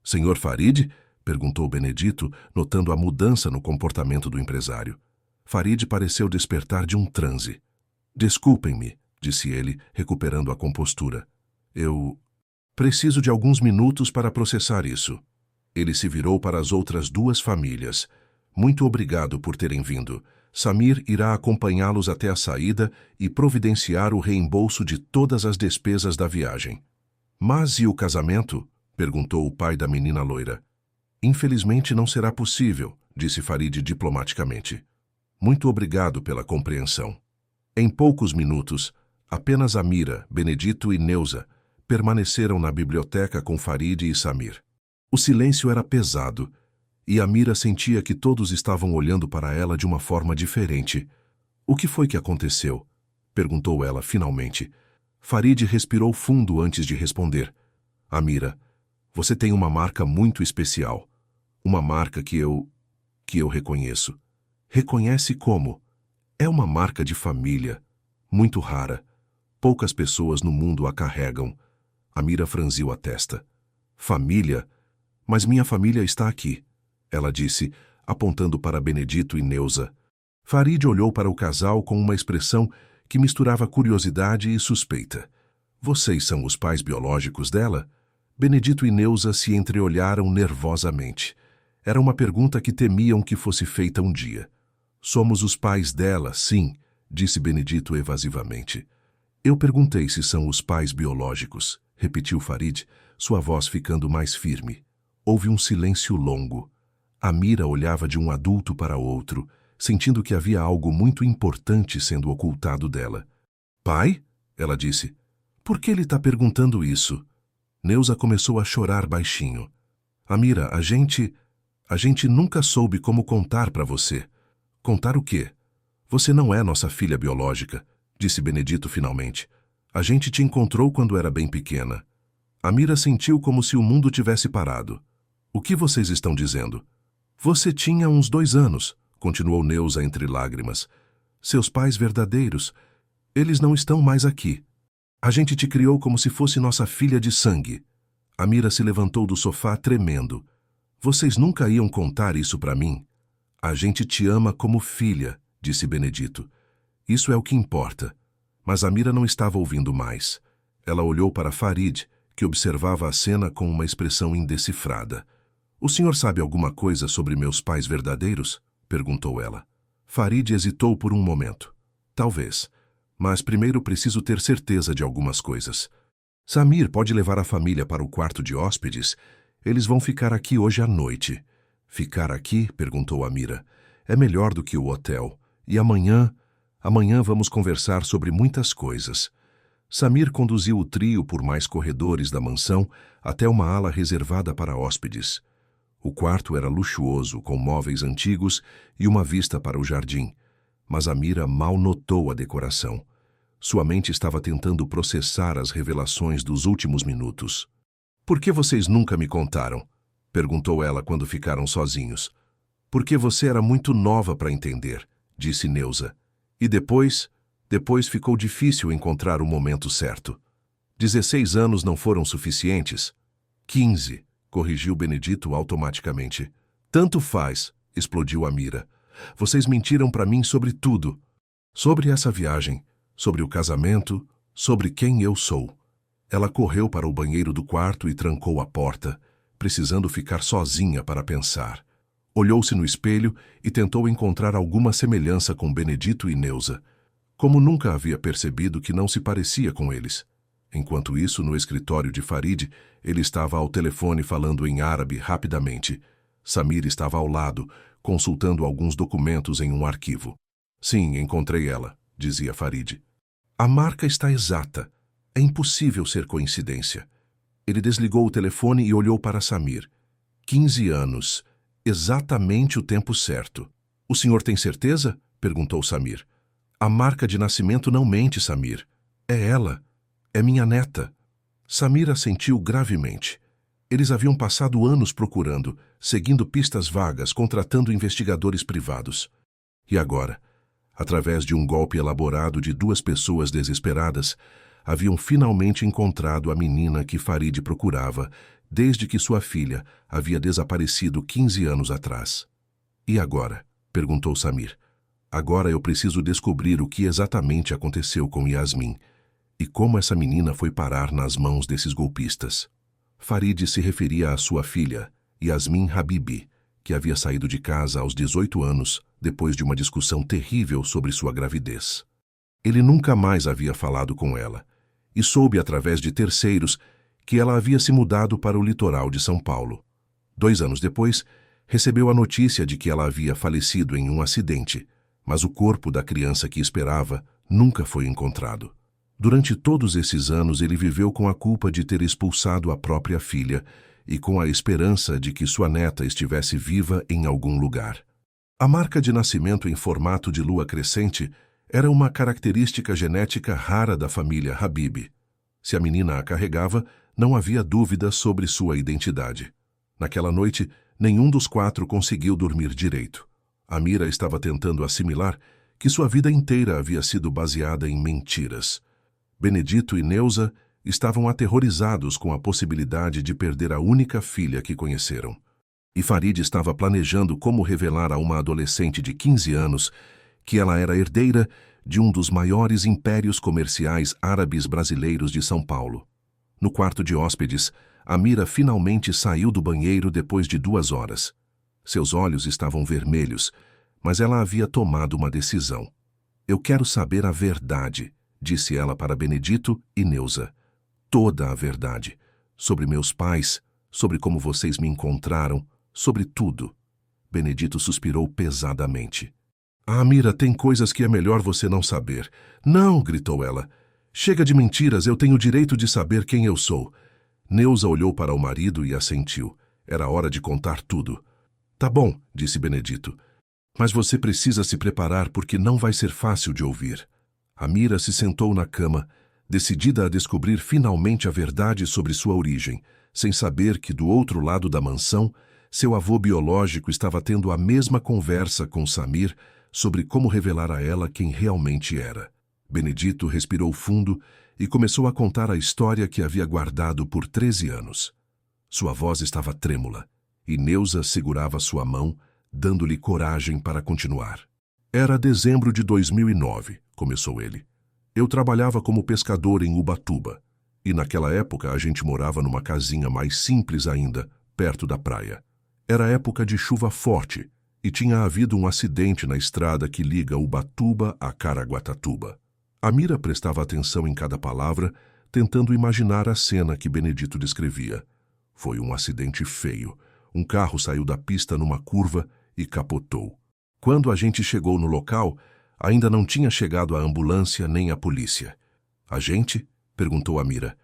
Senhor Farid? Perguntou Benedito, notando a mudança no comportamento do empresário. Farid pareceu despertar de um transe. Desculpem-me, disse ele, recuperando a compostura. Eu preciso de alguns minutos para processar isso. Ele se virou para as outras 2 famílias. Muito obrigado por terem vindo. Samir irá acompanhá-los até a saída e providenciar o reembolso de todas as despesas da viagem. Mas e o casamento? Perguntou o pai da menina loira. Infelizmente não será possível, disse Farid diplomaticamente. Muito obrigado pela compreensão. Em poucos minutos, apenas Amira, Benedito e Neuza permaneceram na biblioteca com Farid e Samir. O silêncio era pesado, e Amira sentia que todos estavam olhando para ela de uma forma diferente. O que foi que aconteceu? Perguntou ela finalmente. Farid respirou fundo antes de responder. Amira, você tem uma marca muito especial. Uma marca que eu reconheço. Reconhece como? É uma marca de família, muito rara. Poucas pessoas no mundo a carregam. Amira franziu a testa. Família? Mas minha família está aqui, ela disse, apontando para Benedito e Neuza. Farid olhou para o casal com uma expressão que misturava curiosidade e suspeita. Vocês são os pais biológicos dela? Benedito e Neuza se entreolharam nervosamente. Era uma pergunta que temiam que fosse feita um dia. Somos os pais dela, sim, disse Benedito evasivamente. Eu perguntei se são os pais biológicos, repetiu Farid, sua voz ficando mais firme. Houve um silêncio longo. Amira olhava de um adulto para outro, sentindo que havia algo muito importante sendo ocultado dela. Pai? Ela disse. Por que ele está perguntando isso? Neuza começou a chorar baixinho. Amira, a gente nunca soube como contar para você. Contar o quê? Você não é nossa filha biológica, disse Benedito finalmente. A gente te encontrou quando era bem pequena. Amira sentiu como se o mundo tivesse parado. O que vocês estão dizendo? Você tinha uns 2 anos, continuou Neuza entre lágrimas. Seus pais verdadeiros, eles não estão mais aqui. A gente te criou como se fosse nossa filha de sangue. Amira se levantou do sofá tremendo. Vocês nunca iam contar isso para mim? A gente te ama como filha, disse Benedito. Isso é o que importa. Mas Amira não estava ouvindo mais. Ela olhou para Farid, que observava a cena com uma expressão indecifrada. O senhor sabe alguma coisa sobre meus pais verdadeiros? Perguntou ela. Farid hesitou por um momento. Talvez. Mas primeiro preciso ter certeza de algumas coisas. Samir pode levar a família para o quarto de hóspedes? Eles vão ficar aqui hoje à noite. Ficar aqui? Perguntou Amira. É melhor do que o hotel. E amanhã vamos conversar sobre muitas coisas. Samir conduziu o trio por mais corredores da mansão até uma ala reservada para hóspedes. O quarto era luxuoso, com móveis antigos e uma vista para o jardim, mas Amira mal notou a decoração. Sua mente estava tentando processar as revelações dos últimos minutos. "Por que vocês nunca me contaram?" perguntou ela quando ficaram sozinhos. "Porque você era muito nova para entender", disse Neuza. "E depois ficou difícil encontrar o momento certo. 16 anos não foram suficientes?" 15, corrigiu Benedito automaticamente. "Tanto faz", explodiu Amira. "Vocês mentiram para mim sobre tudo. Sobre essa viagem, sobre o casamento, sobre quem eu sou." Ela correu para o banheiro do quarto e trancou a porta, precisando ficar sozinha para pensar. Olhou-se no espelho e tentou encontrar alguma semelhança com Benedito e Neuza. Como nunca havia percebido que não se parecia com eles. Enquanto isso, no escritório de Farid, ele estava ao telefone falando em árabe rapidamente. Samir estava ao lado, consultando alguns documentos em um arquivo. "Sim, encontrei ela", dizia Farid. "A marca está exata. É impossível ser coincidência." Ele desligou o telefone e olhou para Samir. 15 anos. Exatamente o tempo certo. "O senhor tem certeza?" perguntou Samir. "A marca de nascimento não mente, Samir. É ela. É minha neta." Samir assentiu gravemente. Eles haviam passado anos procurando, seguindo pistas vagas, contratando investigadores privados. E agora, através de um golpe elaborado de duas pessoas desesperadas, haviam finalmente encontrado a menina que Farid procurava, desde que sua filha havia desaparecido 15 anos atrás. "E agora?" perguntou Samir. "Agora eu preciso descobrir o que exatamente aconteceu com Yasmin e como essa menina foi parar nas mãos desses golpistas." Farid se referia à sua filha, Yasmin Habibi, que havia saído de casa aos 18 anos depois de uma discussão terrível sobre sua gravidez. Ele nunca mais havia falado com ela e soube através de terceiros que ela havia se mudado para o litoral de São Paulo. 2 anos depois, recebeu a notícia de que ela havia falecido em um acidente, mas o corpo da criança que esperava nunca foi encontrado. Durante todos esses anos, ele viveu com a culpa de ter expulsado a própria filha e com a esperança de que sua neta estivesse viva em algum lugar. A marca de nascimento em formato de lua crescente era uma característica genética rara da família Habib. Se a menina a carregava, não havia dúvida sobre sua identidade. Naquela noite, nenhum dos 4 conseguiu dormir direito. Amira estava tentando assimilar que sua vida inteira havia sido baseada em mentiras. Benedito e Neuza estavam aterrorizados com a possibilidade de perder a única filha que conheceram. E Farid estava planejando como revelar a uma adolescente de 15 anos que ela era herdeira de um dos maiores impérios comerciais árabes brasileiros de São Paulo. No quarto de hóspedes, Amira finalmente saiu do banheiro depois de 2 horas. Seus olhos estavam vermelhos, mas ela havia tomado uma decisão. "Eu quero saber a verdade", disse ela para Benedito e Neuza. "Toda a verdade. Sobre meus pais, sobre como vocês me encontraram, sobre tudo." Benedito suspirou pesadamente. "Ah, Amira, tem coisas que é melhor você não saber." "Não", gritou ela. "Chega de mentiras, eu tenho o direito de saber quem eu sou." Neuza olhou para o marido e assentiu. Era hora de contar tudo. "Tá bom", disse Benedito. "Mas você precisa se preparar porque não vai ser fácil de ouvir." Amira se sentou na cama, decidida a descobrir finalmente a verdade sobre sua origem, sem saber que do outro lado da mansão, seu avô biológico estava tendo a mesma conversa com Samir sobre como revelar a ela quem realmente era. Benedito respirou fundo e começou a contar a história que havia guardado por 13 anos. Sua voz estava trêmula, e Neuza segurava sua mão, dando-lhe coragem para continuar. "Era dezembro de 2009, começou ele. "Eu trabalhava como pescador em Ubatuba, e naquela época a gente morava numa casinha mais simples ainda, perto da praia. Era época de chuva forte, e tinha havido um acidente na estrada que liga Ubatuba a Caraguatatuba." Amira prestava atenção em cada palavra, tentando imaginar a cena que Benedito descrevia. "Foi um acidente feio. Um carro saiu da pista numa curva e capotou. Quando a gente chegou no local, Ainda não tinha chegado a ambulância nem a polícia. A gente? Perguntou Amira.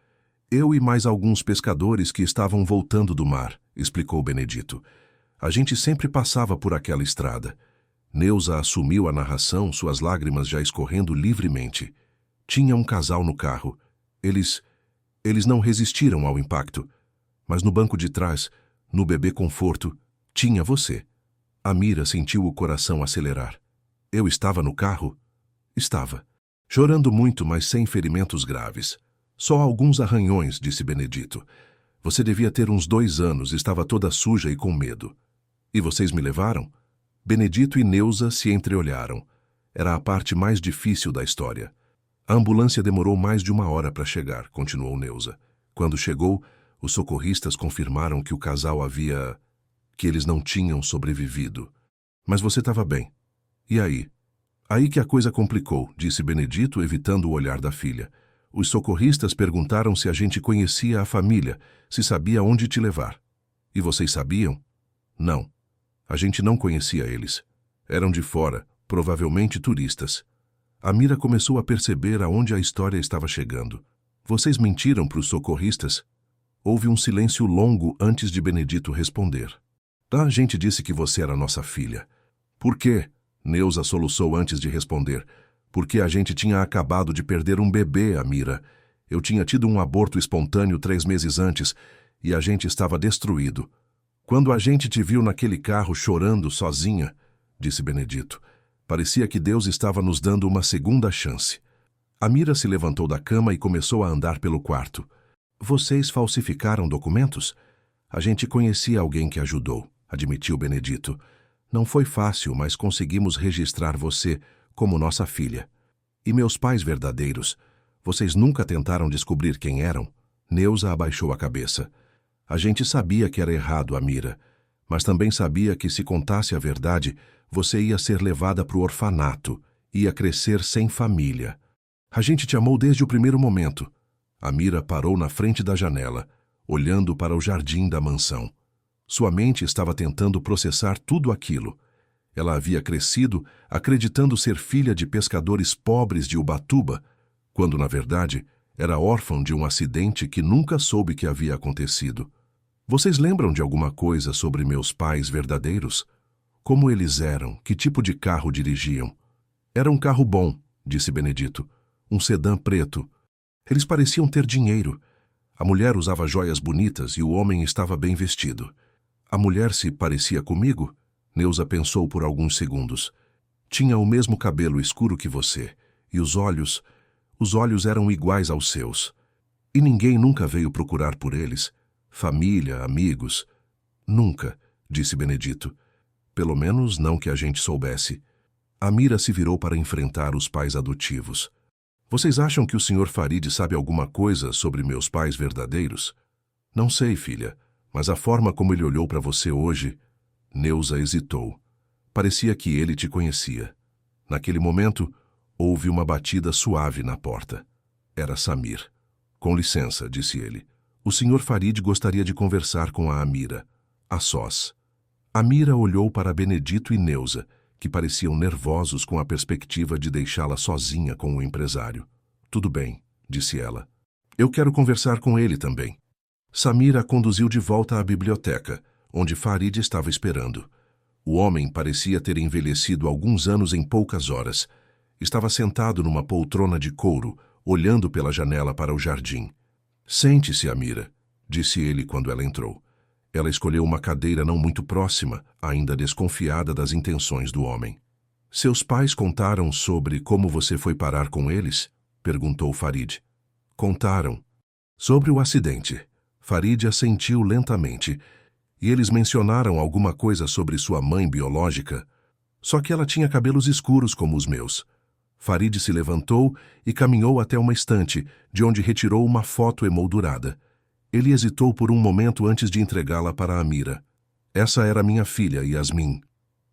Eu e mais alguns pescadores que estavam voltando do mar, explicou Benedito. A gente sempre passava por aquela estrada. Neuza assumiu a narração, suas lágrimas já escorrendo livremente. Tinha um casal no carro. Eles não resistiram ao impacto. Mas no banco de trás, no bebê conforto, tinha você. Amira sentiu o coração acelerar. Eu estava no carro? Estava. Chorando muito, mas sem ferimentos graves. Só alguns arranhões, disse Benedito. Você devia ter uns 2 anos, estava toda suja e com medo. E vocês me levaram? Benedito e Neuza se entreolharam. Era a parte mais difícil da história. A ambulância demorou mais de 1 hora para chegar, continuou Neuza. Quando chegou, os socorristas confirmaram que o casal que eles não tinham sobrevivido. Mas você estava bem. E aí? Aí que a coisa complicou, disse Benedito, evitando o olhar da filha. Os socorristas perguntaram se a gente conhecia a família, se sabia onde te levar. E vocês sabiam? Não. A gente não conhecia eles. Eram de fora, provavelmente turistas. Amira começou a perceber aonde a história estava chegando. Vocês mentiram para os socorristas? Houve um silêncio longo antes de Benedito responder. A gente disse que você era nossa filha. Por quê? Neuza soluçou antes de responder. Porque a gente tinha acabado de perder um bebê, Amira. Eu tinha tido um aborto espontâneo 3 meses antes e a gente estava destruído. Quando a gente te viu naquele carro chorando sozinha, disse Benedito, parecia que Deus estava nos dando uma segunda chance. Amira se levantou da cama e começou a andar pelo quarto. Vocês falsificaram documentos? A gente conhecia alguém que ajudou, admitiu Benedito. Não foi fácil, mas conseguimos registrar você como nossa filha. E meus pais verdadeiros? Vocês nunca tentaram descobrir quem eram? Neuza abaixou a cabeça. A gente sabia que era errado, Amira, mas também sabia que se contasse a verdade, você ia ser levada para o orfanato, ia crescer sem família. A gente te amou desde o primeiro momento. Amira parou na frente da janela, olhando para o jardim da mansão. Sua mente estava tentando processar tudo aquilo. Ela havia crescido acreditando ser filha de pescadores pobres de Ubatuba, quando, na verdade, era órfã de um acidente que nunca soube que havia acontecido. Vocês lembram de alguma coisa sobre meus pais verdadeiros? Como eles eram? Que tipo de carro dirigiam? Era um carro bom, disse Benedito. Um sedã preto. Eles pareciam ter dinheiro. A mulher usava joias bonitas e o homem estava bem vestido. A mulher se parecia comigo? Neuza pensou por alguns segundos. Tinha o mesmo cabelo escuro que você, e os olhos eram iguais aos seus. E ninguém nunca veio procurar por eles? Família, amigos? Nunca, disse Benedito. Pelo menos não que a gente soubesse. Amira se virou para enfrentar os pais adotivos. Vocês acham que o Sr. Farid sabe alguma coisa sobre meus pais verdadeiros? Não sei, filha, mas a forma como ele olhou para você hoje... Neuza hesitou. Parecia que ele te conhecia. Naquele momento, houve uma batida suave na porta. Era Samir. Com licença, disse ele. O Sr. Farid gostaria de conversar com a Amira. A sós. Amira olhou para Benedito e Neuza, que pareciam nervosos com a perspectiva de deixá-la sozinha com o empresário. Tudo bem, disse ela. Eu quero conversar com ele também. Samir a conduziu de volta à biblioteca, onde Farid estava esperando. O homem parecia ter envelhecido alguns anos em poucas horas. Estava sentado numa poltrona de couro, olhando pela janela para o jardim. Sente-se, Amira, disse ele quando ela entrou. Ela escolheu uma cadeira não muito próxima, ainda desconfiada das intenções do homem. Seus pais contaram sobre como você foi parar com eles? Perguntou Farid. Contaram. Sobre o acidente. Farid assentiu lentamente. E eles mencionaram alguma coisa sobre sua mãe biológica. Só que ela tinha cabelos escuros como os meus. Farid se levantou e caminhou até uma estante, de onde retirou uma foto emoldurada. Ele hesitou por um momento antes de entregá-la para Amira. Essa era minha filha, Yasmin.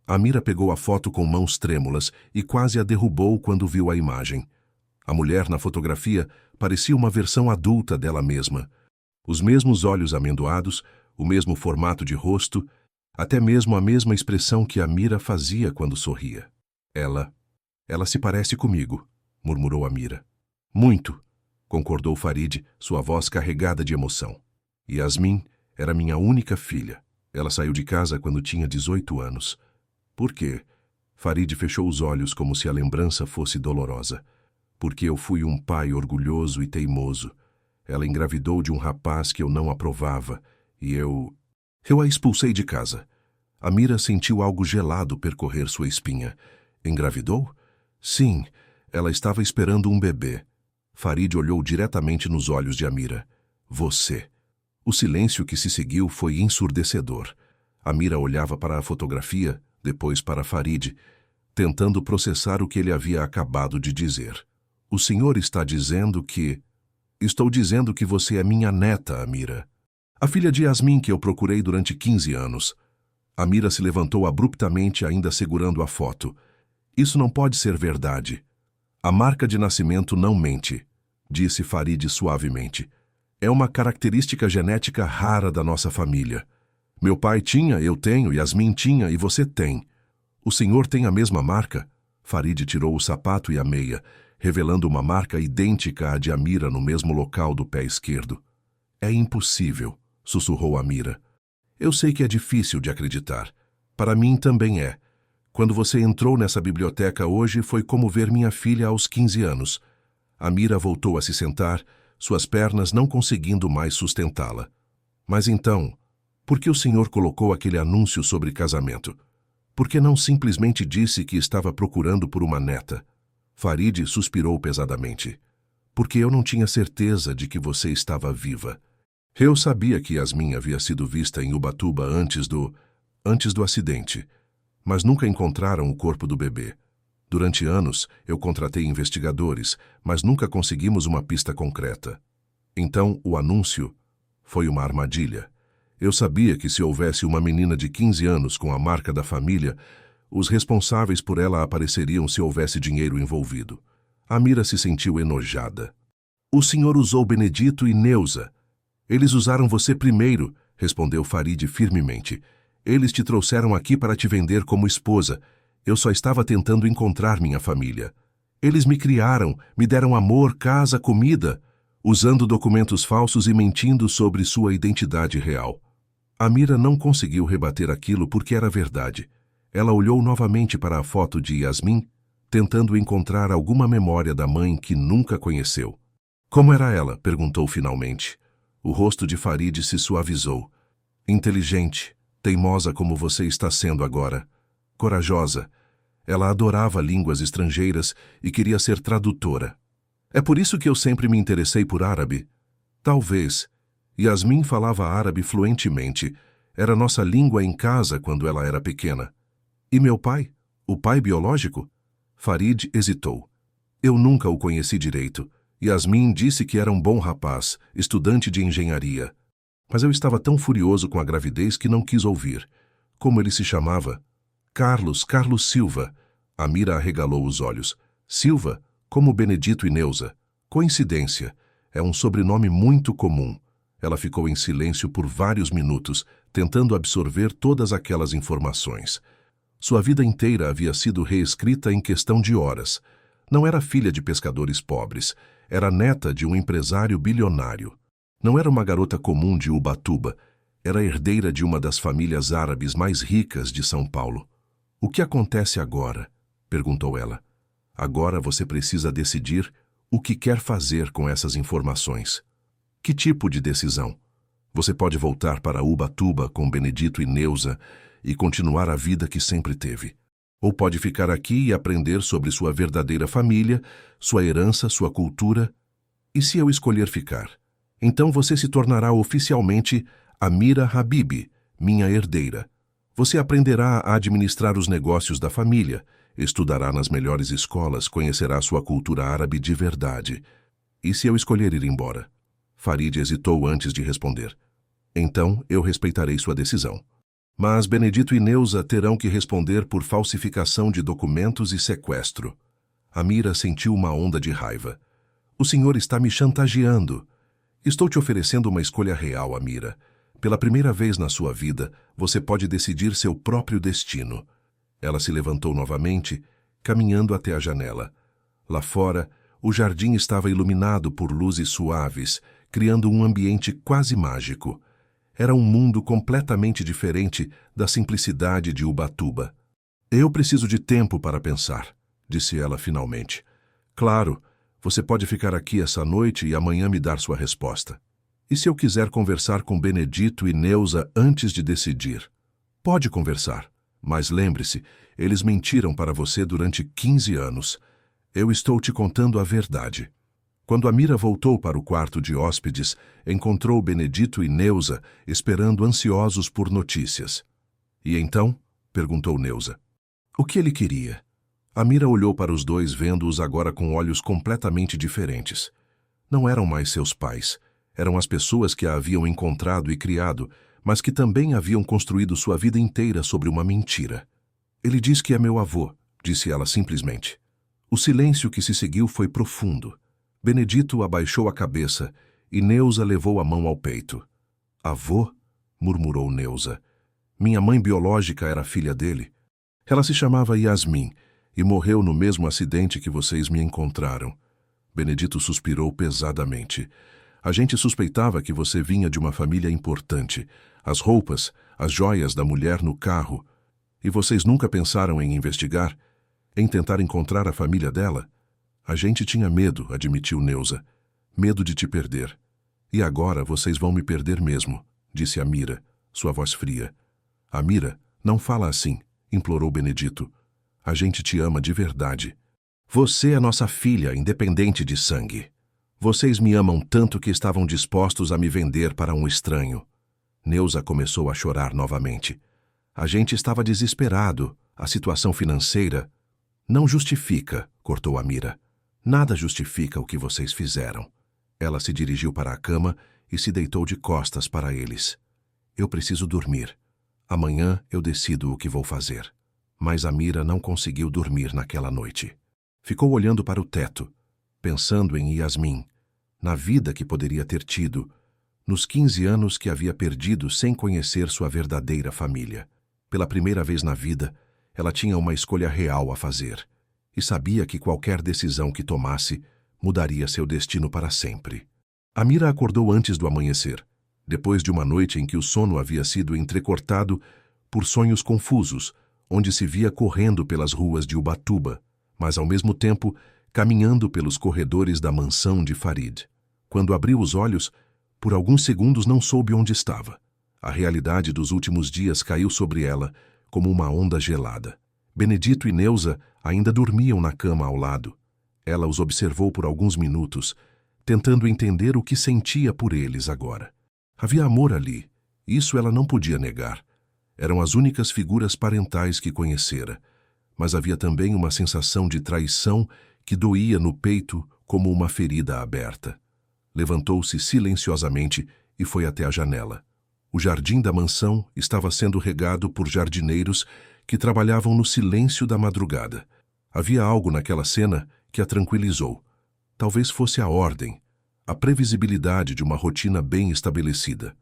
Amira pegou a foto com mãos trêmulas e quase a derrubou quando viu a imagem. A mulher na fotografia parecia uma versão adulta dela mesma. Os mesmos olhos amendoados, o mesmo formato de rosto, até mesmo a mesma expressão que Amira fazia quando sorria. Ela Ela se parece comigo, murmurou Amira. Muito, concordou Farid, sua voz carregada de emoção. Yasmin era minha única filha. Ela saiu de casa quando tinha 18 anos. Por quê? Farid fechou os olhos como se a lembrança fosse dolorosa. Porque eu fui um pai orgulhoso e teimoso. Ela engravidou de um rapaz que eu não aprovava, e eu a expulsei de casa. Amira sentiu algo gelado percorrer sua espinha. Engravidou? Sim, ela estava esperando um bebê. Farid olhou diretamente nos olhos de Amira. Você. O silêncio que se seguiu foi ensurdecedor. Amira olhava para a fotografia, depois para Farid, tentando processar o que ele havia acabado de dizer. O senhor está dizendo que... Estou dizendo que você é minha neta, Amira. A filha de Yasmin que eu procurei durante 15 anos. Amira se levantou abruptamente, ainda segurando a foto. Isso não pode ser verdade. A marca de nascimento não mente, disse Farid suavemente. É uma característica genética rara da nossa família. Meu pai tinha, eu tenho, Yasmin tinha e você tem. O senhor tem a mesma marca? Farid tirou o sapato e a meia, revelando uma marca idêntica à de Amira no mesmo local do pé esquerdo. É impossível, sussurrou Amira. Eu sei que é difícil de acreditar. Para mim também é. Quando você entrou nessa biblioteca hoje foi como ver minha filha aos 15 anos. Amira voltou a se sentar, suas pernas não conseguindo mais sustentá-la. Mas então, por que o senhor colocou aquele anúncio sobre casamento? Por que não simplesmente disse que estava procurando por uma neta? Farid suspirou pesadamente. Porque eu não tinha certeza de que você estava viva. Eu sabia que Yasmin havia sido vista em Ubatuba antes do acidente, mas nunca encontraram o corpo do bebê. Durante anos, eu contratei investigadores, mas nunca conseguimos uma pista concreta. Então, o anúncio foi uma armadilha. Eu sabia que se houvesse uma menina de 15 anos com a marca da família, os responsáveis por ela apareceriam se houvesse dinheiro envolvido. Amira se sentiu enojada. O senhor usou Benedito e Neuza. Eles usaram você primeiro, respondeu Farid firmemente. Eles te trouxeram aqui para te vender como esposa. Eu só estava tentando encontrar minha família. Eles me criaram, me deram amor, casa, comida, usando documentos falsos e mentindo sobre sua identidade real. Amira não conseguiu rebater aquilo porque era verdade. Ela olhou novamente para a foto de Yasmin, tentando encontrar alguma memória da mãe que nunca conheceu. Como era ela? Perguntou finalmente. O rosto de Farid se suavizou. Inteligente, teimosa como você está sendo agora. Corajosa. Ela adorava línguas estrangeiras e queria ser tradutora. É por isso que eu sempre me interessei por árabe. Talvez. Yasmin falava árabe fluentemente. Era nossa língua em casa quando ela era pequena. E meu pai? O pai biológico? Farid hesitou. Eu nunca o conheci direito. Yasmin disse que era um bom rapaz, estudante de engenharia. Mas eu estava tão furioso com a gravidez que não quis ouvir. Como ele se chamava? Carlos Silva. Amira arregalou os olhos. Silva, como Benedito e Neuza. Coincidência. É um sobrenome muito comum. Ela ficou em silêncio por vários minutos, tentando absorver todas aquelas informações. Sua vida inteira havia sido reescrita em questão de horas. Não era filha de pescadores pobres. Era neta de um empresário bilionário. Não era uma garota comum de Ubatuba. Era herdeira de uma das famílias árabes mais ricas de São Paulo. O que acontece agora? Perguntou ela. Agora você precisa decidir o que quer fazer com essas informações. Que tipo de decisão? Você pode voltar para Ubatuba com Benedito e Neuza e continuar a vida que sempre teve. Ou pode ficar aqui e aprender sobre sua verdadeira família, sua herança, sua cultura. E se eu escolher ficar? Então você se tornará oficialmente Amira Habibi, minha herdeira. Você aprenderá a administrar os negócios da família, estudará nas melhores escolas, conhecerá sua cultura árabe de verdade. E se eu escolher ir embora? Farid hesitou antes de responder. Então eu respeitarei sua decisão. Mas Benedito e Neuza terão que responder por falsificação de documentos e sequestro. Amira sentiu uma onda de raiva. O senhor está me chantageando. Estou te oferecendo uma escolha real, Amira. Pela primeira vez na sua vida, você pode decidir seu próprio destino. Ela se levantou novamente, caminhando até a janela. Lá fora, o jardim estava iluminado por luzes suaves, criando um ambiente quase mágico. Era um mundo completamente diferente da simplicidade de Ubatuba. Eu preciso de tempo para pensar, disse ela finalmente. Claro, você pode ficar aqui essa noite e amanhã me dar sua resposta. E se eu quiser conversar com Benedito e Neuza antes de decidir? Pode conversar, mas lembre-se, eles mentiram para você durante 15 anos. Eu estou te contando a verdade. Quando Amira voltou para o quarto de hóspedes, encontrou Benedito e Neuza esperando ansiosos por notícias. E então? Perguntou Neuza. O que ele queria? Amira olhou para os dois, vendo-os agora com olhos completamente diferentes. Não eram mais seus pais. Eram as pessoas que a haviam encontrado e criado, mas que também haviam construído sua vida inteira sobre uma mentira. Ele diz que é meu avô, disse ela simplesmente. O silêncio que se seguiu foi profundo. Benedito abaixou a cabeça e Neuza levou a mão ao peito. Avô? Murmurou Neuza. Minha mãe biológica era filha dele. Ela se chamava Yasmin e morreu no mesmo acidente que vocês me encontraram. Benedito suspirou pesadamente. A gente suspeitava que você vinha de uma família importante. As roupas, as joias da mulher no carro. E vocês nunca pensaram em investigar? Em tentar encontrar a família dela? A gente tinha medo, admitiu Neuza. Medo de te perder. E agora vocês vão me perder mesmo, disse Amira, sua voz fria. Amira, não fala assim, implorou Benedito. A gente te ama de verdade. Você é nossa filha, independente de sangue. Vocês me amam tanto que estavam dispostos a me vender para um estranho. Neuza começou a chorar novamente. A gente estava desesperado. A situação financeira... Não justifica, cortou Amira. Nada justifica o que vocês fizeram. Ela se dirigiu para a cama e se deitou de costas para eles. Eu preciso dormir. Amanhã eu decido o que vou fazer. Mas Amira não conseguiu dormir naquela noite. Ficou olhando para o teto, pensando em Yasmin, na vida que poderia ter tido, nos 15 anos que havia perdido sem conhecer sua verdadeira família. Pela primeira vez na vida, ela tinha uma escolha real a fazer, e sabia que qualquer decisão que tomasse mudaria seu destino para sempre. Amira acordou antes do amanhecer, depois de uma noite em que o sono havia sido entrecortado por sonhos confusos, onde se via correndo pelas ruas de Ubatuba, mas ao mesmo tempo caminhando pelos corredores da mansão de Farid. Quando abriu os olhos, por alguns segundos não soube onde estava. A realidade dos últimos dias caiu sobre ela como uma onda gelada. Benedito e Neuza ainda dormiam na cama ao lado. Ela os observou por alguns minutos, tentando entender o que sentia por eles agora. Havia amor ali, isso ela não podia negar. Eram as únicas figuras parentais que conhecera, mas havia também uma sensação de traição que doía no peito como uma ferida aberta. Levantou-se silenciosamente e foi até a janela. O jardim da mansão estava sendo regado por jardineiros que trabalhavam no silêncio da madrugada. Havia algo naquela cena que a tranquilizou. Talvez fosse a ordem, a previsibilidade de uma rotina bem estabelecida.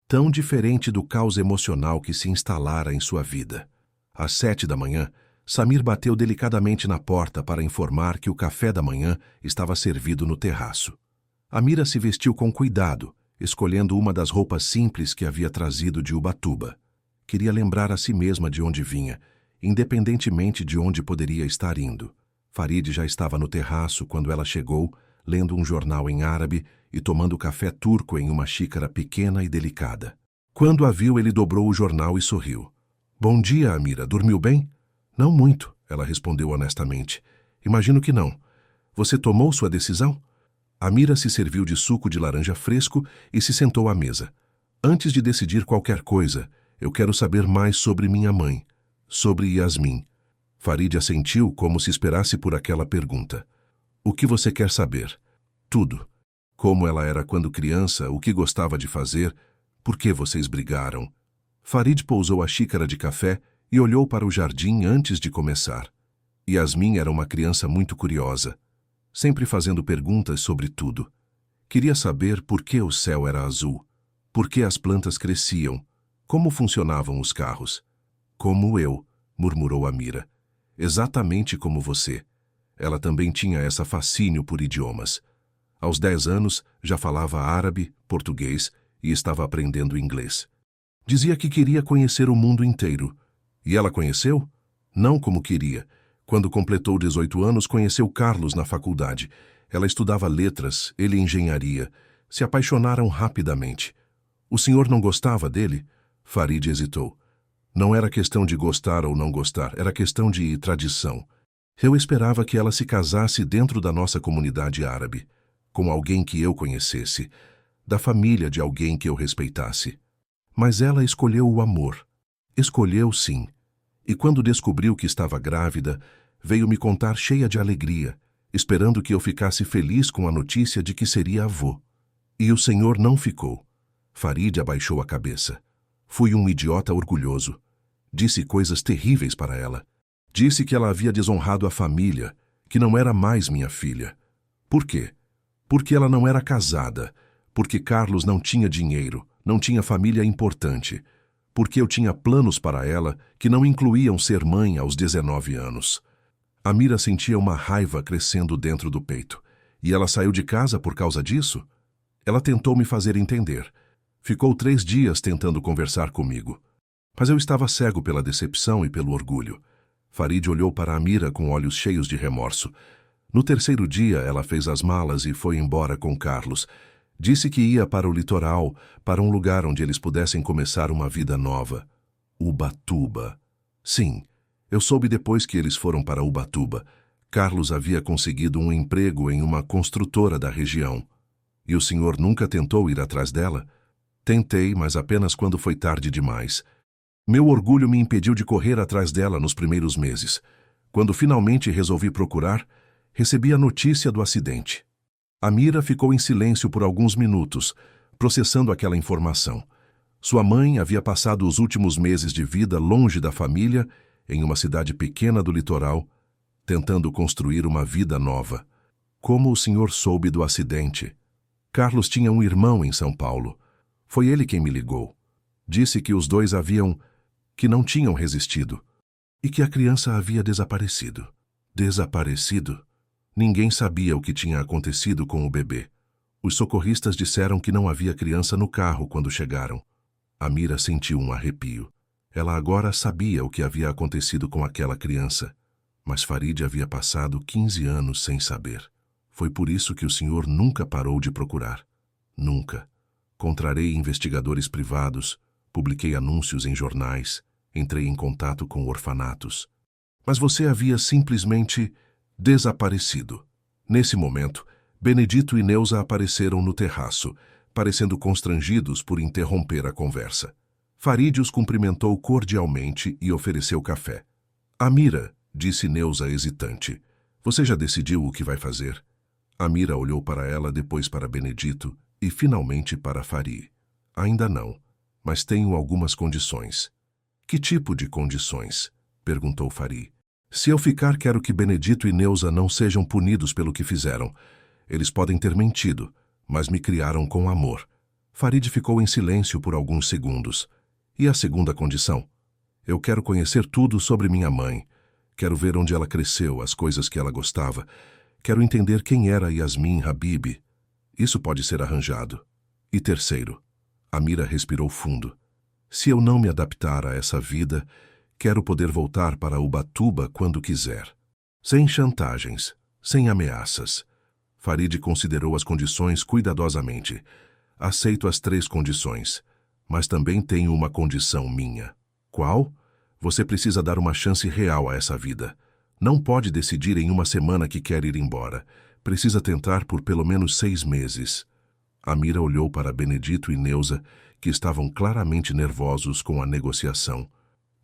Tão diferente do caos emocional que se instalara em sua vida. Às 7 da manhã, Samir bateu delicadamente na porta para informar que o café da manhã estava servido no terraço. Amira se vestiu com cuidado, escolhendo uma das roupas simples que havia trazido de Ubatuba. Queria lembrar a si mesma de onde vinha, independentemente de onde poderia estar indo. Farid já estava no terraço quando ela chegou, lendo um jornal em árabe e tomando café turco em uma xícara pequena e delicada. Quando a viu, ele dobrou o jornal e sorriu. Bom dia, Amira. Dormiu bem? Não muito, ela respondeu honestamente. Imagino que não. Você tomou sua decisão? Amira se serviu de suco de laranja fresco e se sentou à mesa. Antes de decidir qualquer coisa, eu quero saber mais sobre minha mãe, sobre Yasmin. Farid assentiu como se esperasse por aquela pergunta. O que você quer saber? Tudo. Como ela era quando criança, o que gostava de fazer, por que vocês brigaram. Farid pousou a xícara de café e olhou para o jardim antes de começar. Yasmin era uma criança muito curiosa, sempre fazendo perguntas sobre tudo. Queria saber por que o céu era azul, por que as plantas cresciam, como funcionavam os carros. Como eu, murmurou Amira. exatamente como você. Ela também tinha essa fascínio por idiomas. Aos 10 anos, já falava árabe, português e estava aprendendo inglês. Dizia que queria conhecer o mundo inteiro. E ela conheceu? Não como queria. Quando completou 18 anos, conheceu Carlos na faculdade. Ela estudava letras, ele engenharia. Se apaixonaram rapidamente. O senhor não gostava dele? Farid hesitou. Não era questão de gostar ou não gostar, era questão de tradição. Eu esperava que ela se casasse dentro da nossa comunidade árabe, com alguém que eu conhecesse, da família de alguém que eu respeitasse. Mas ela escolheu o amor. Escolheu sim. E quando descobriu que estava grávida, veio me contar cheia de alegria, esperando que eu ficasse feliz com a notícia de que seria avô. E o senhor não ficou. Farid abaixou a cabeça. Fui um idiota orgulhoso. Disse coisas terríveis para ela. Disse que ela havia desonrado a família, que não era mais minha filha. Por quê? Porque ela não era casada, porque Carlos não tinha dinheiro, não tinha família importante, porque eu tinha planos para ela que não incluíam ser mãe aos 19 anos. Amira sentia uma raiva crescendo dentro do peito. E ela saiu de casa por causa disso? Ela tentou me fazer entender. Ficou 3 dias tentando conversar comigo. Mas eu estava cego pela decepção e pelo orgulho. Farid olhou para Amira com olhos cheios de remorso. No 3º dia, ela fez as malas e foi embora com Carlos. Disse que ia para o litoral, para um lugar onde eles pudessem começar uma vida nova. Ubatuba. Sim, eu soube depois que eles foram para Ubatuba. Carlos havia conseguido um emprego em uma construtora da região. E o senhor nunca tentou ir atrás dela? Tentei, mas apenas quando foi tarde demais. Meu orgulho me impediu de correr atrás dela nos primeiros meses. Quando finalmente resolvi procurar, recebi a notícia do acidente. Amira ficou em silêncio por alguns minutos, processando aquela informação. Sua mãe havia passado os últimos meses de vida longe da família, em uma cidade pequena do litoral, tentando construir uma vida nova. Como o senhor soube do acidente? Carlos tinha um irmão em São Paulo. Foi ele quem me ligou. Disse que os dois que não tinham resistido, e que a criança havia desaparecido. Desaparecido? Ninguém sabia o que tinha acontecido com o bebê. Os socorristas disseram que não havia criança no carro quando chegaram. Amira sentiu um arrepio. Ela agora sabia o que havia acontecido com aquela criança, mas Farid havia passado 15 anos sem saber. Foi por isso que o senhor nunca parou de procurar. Nunca. Contrarei investigadores privados, publiquei anúncios em jornais, entrei em contato com orfanatos. Mas você havia simplesmente desaparecido. Nesse momento, Benedito e Neuza apareceram no terraço, parecendo constrangidos por interromper a conversa. Farid os cumprimentou cordialmente e ofereceu café. Amira, disse Neuza hesitante, você já decidiu o que vai fazer? Amira olhou para ela, depois para Benedito e finalmente para Farid. Ainda não, mas tenho algumas condições. Que tipo de condições? Perguntou Farid. Se eu ficar, quero que Benedito e Neuza não sejam punidos pelo que fizeram. Eles podem ter mentido, mas me criaram com amor. Farid ficou em silêncio por alguns segundos. E a segunda condição? Eu quero conhecer tudo sobre minha mãe. Quero ver onde ela cresceu, as coisas que ela gostava. Quero entender quem era Yasmin Habib. Isso pode ser arranjado. E terceiro, Amira respirou fundo. Se eu não me adaptar a essa vida, quero poder voltar para Ubatuba quando quiser. Sem chantagens, sem ameaças. Farid considerou as condições cuidadosamente. Aceito as 3 condições, mas também tenho uma condição minha. Qual? Você precisa dar uma chance real a essa vida. Não pode decidir em uma semana que quer ir embora. Precisa tentar por pelo menos 6 meses. Amira olhou para Benedito e Neuza, que estavam claramente nervosos com a negociação.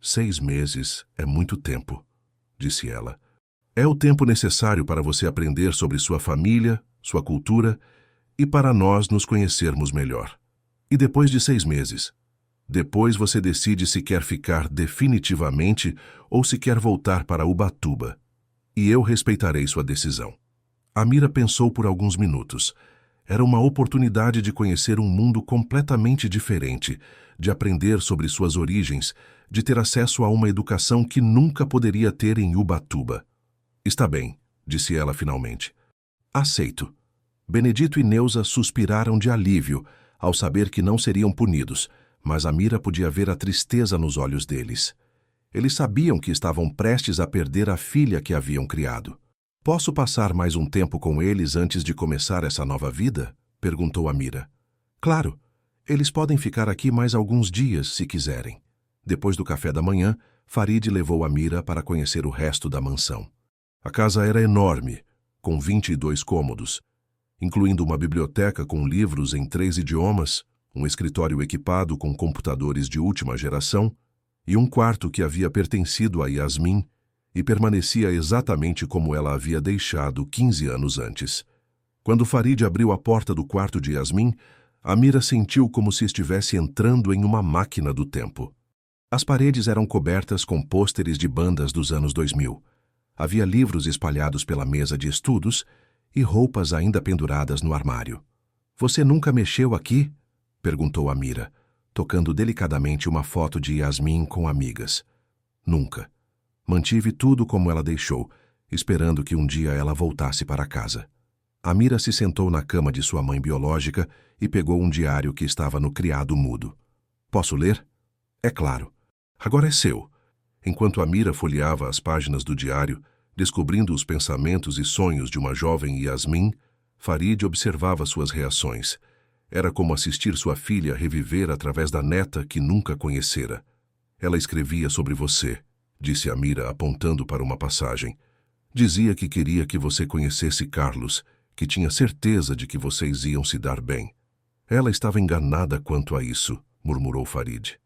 6 meses é muito tempo, disse ela. É o tempo necessário para você aprender sobre sua família, sua cultura e para nós nos conhecermos melhor. E depois de 6 meses? Depois você decide se quer ficar definitivamente ou se quer voltar para Ubatuba. E eu respeitarei sua decisão. Amira pensou por alguns minutos. Era uma oportunidade de conhecer um mundo completamente diferente, de aprender sobre suas origens, de ter acesso a uma educação que nunca poderia ter em Ubatuba. Está bem, disse ela finalmente. Aceito. Benedito e Neuza suspiraram de alívio ao saber que não seriam punidos, mas Amira podia ver a tristeza nos olhos deles. Eles sabiam que estavam prestes a perder a filha que haviam criado. Posso passar mais um tempo com eles antes de começar essa nova vida? Perguntou Amira. Claro, eles podem ficar aqui mais alguns dias, se quiserem. Depois do café da manhã, Farid levou Amira para conhecer o resto da mansão. A casa era enorme, com 22 cômodos, incluindo uma biblioteca com livros em 3 idiomas, um escritório equipado com computadores de última geração e um quarto que havia pertencido a Yasmin e permanecia exatamente como ela havia deixado 15 anos antes. Quando Farid abriu a porta do quarto de Yasmin, Amira sentiu como se estivesse entrando em uma máquina do tempo. As paredes eram cobertas com pôsteres de bandas dos anos 2000. Havia livros espalhados pela mesa de estudos e roupas ainda penduradas no armário. Você nunca mexeu aqui? Perguntou Amira, tocando delicadamente uma foto de Yasmin com amigas. Nunca. Mantive tudo como ela deixou, esperando que um dia ela voltasse para casa. Amira se sentou na cama de sua mãe biológica e pegou um diário que estava no criado mudo. Posso ler? É claro. Agora é seu. Enquanto Amira folheava as páginas do diário, descobrindo os pensamentos e sonhos de uma jovem Yasmin, Farid observava suas reações. Era como assistir sua filha reviver através da neta que nunca conhecera. Ela escrevia sobre você, disse Amira apontando para uma passagem. Dizia que queria que você conhecesse Carlos, que tinha certeza de que vocês iam se dar bem. Ela estava enganada quanto a isso, murmurou Farid.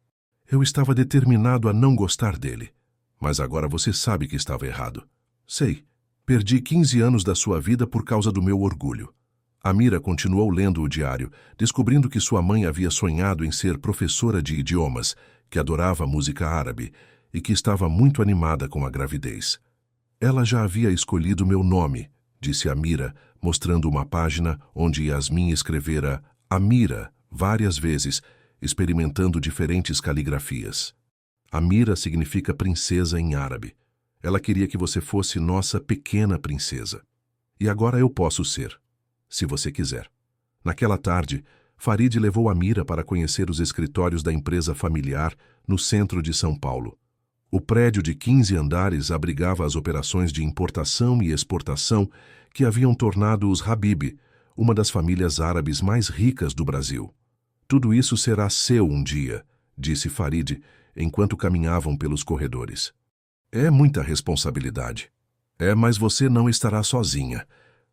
Eu estava determinado a não gostar dele. Mas agora você sabe que estava errado. Sei. Perdi 15 anos da sua vida por causa do meu orgulho. Amira continuou lendo o diário, descobrindo que sua mãe havia sonhado em ser professora de idiomas, que adorava música árabe e que estava muito animada com a gravidez. Ela já havia escolhido meu nome, disse Amira, mostrando uma página onde Yasmin escrevera Amira várias vezes, experimentando diferentes caligrafias. Amira significa princesa em árabe. Ela queria que você fosse nossa pequena princesa. E agora eu posso ser, se você quiser. Naquela tarde, Farid levou Amira para conhecer os escritórios da empresa familiar no centro de São Paulo. O prédio de 15 andares abrigava as operações de importação e exportação que haviam tornado os Habib, uma das famílias árabes mais ricas do Brasil. Tudo isso será seu um dia, disse Farid, enquanto caminhavam pelos corredores. É muita responsabilidade. É, mas você não estará sozinha.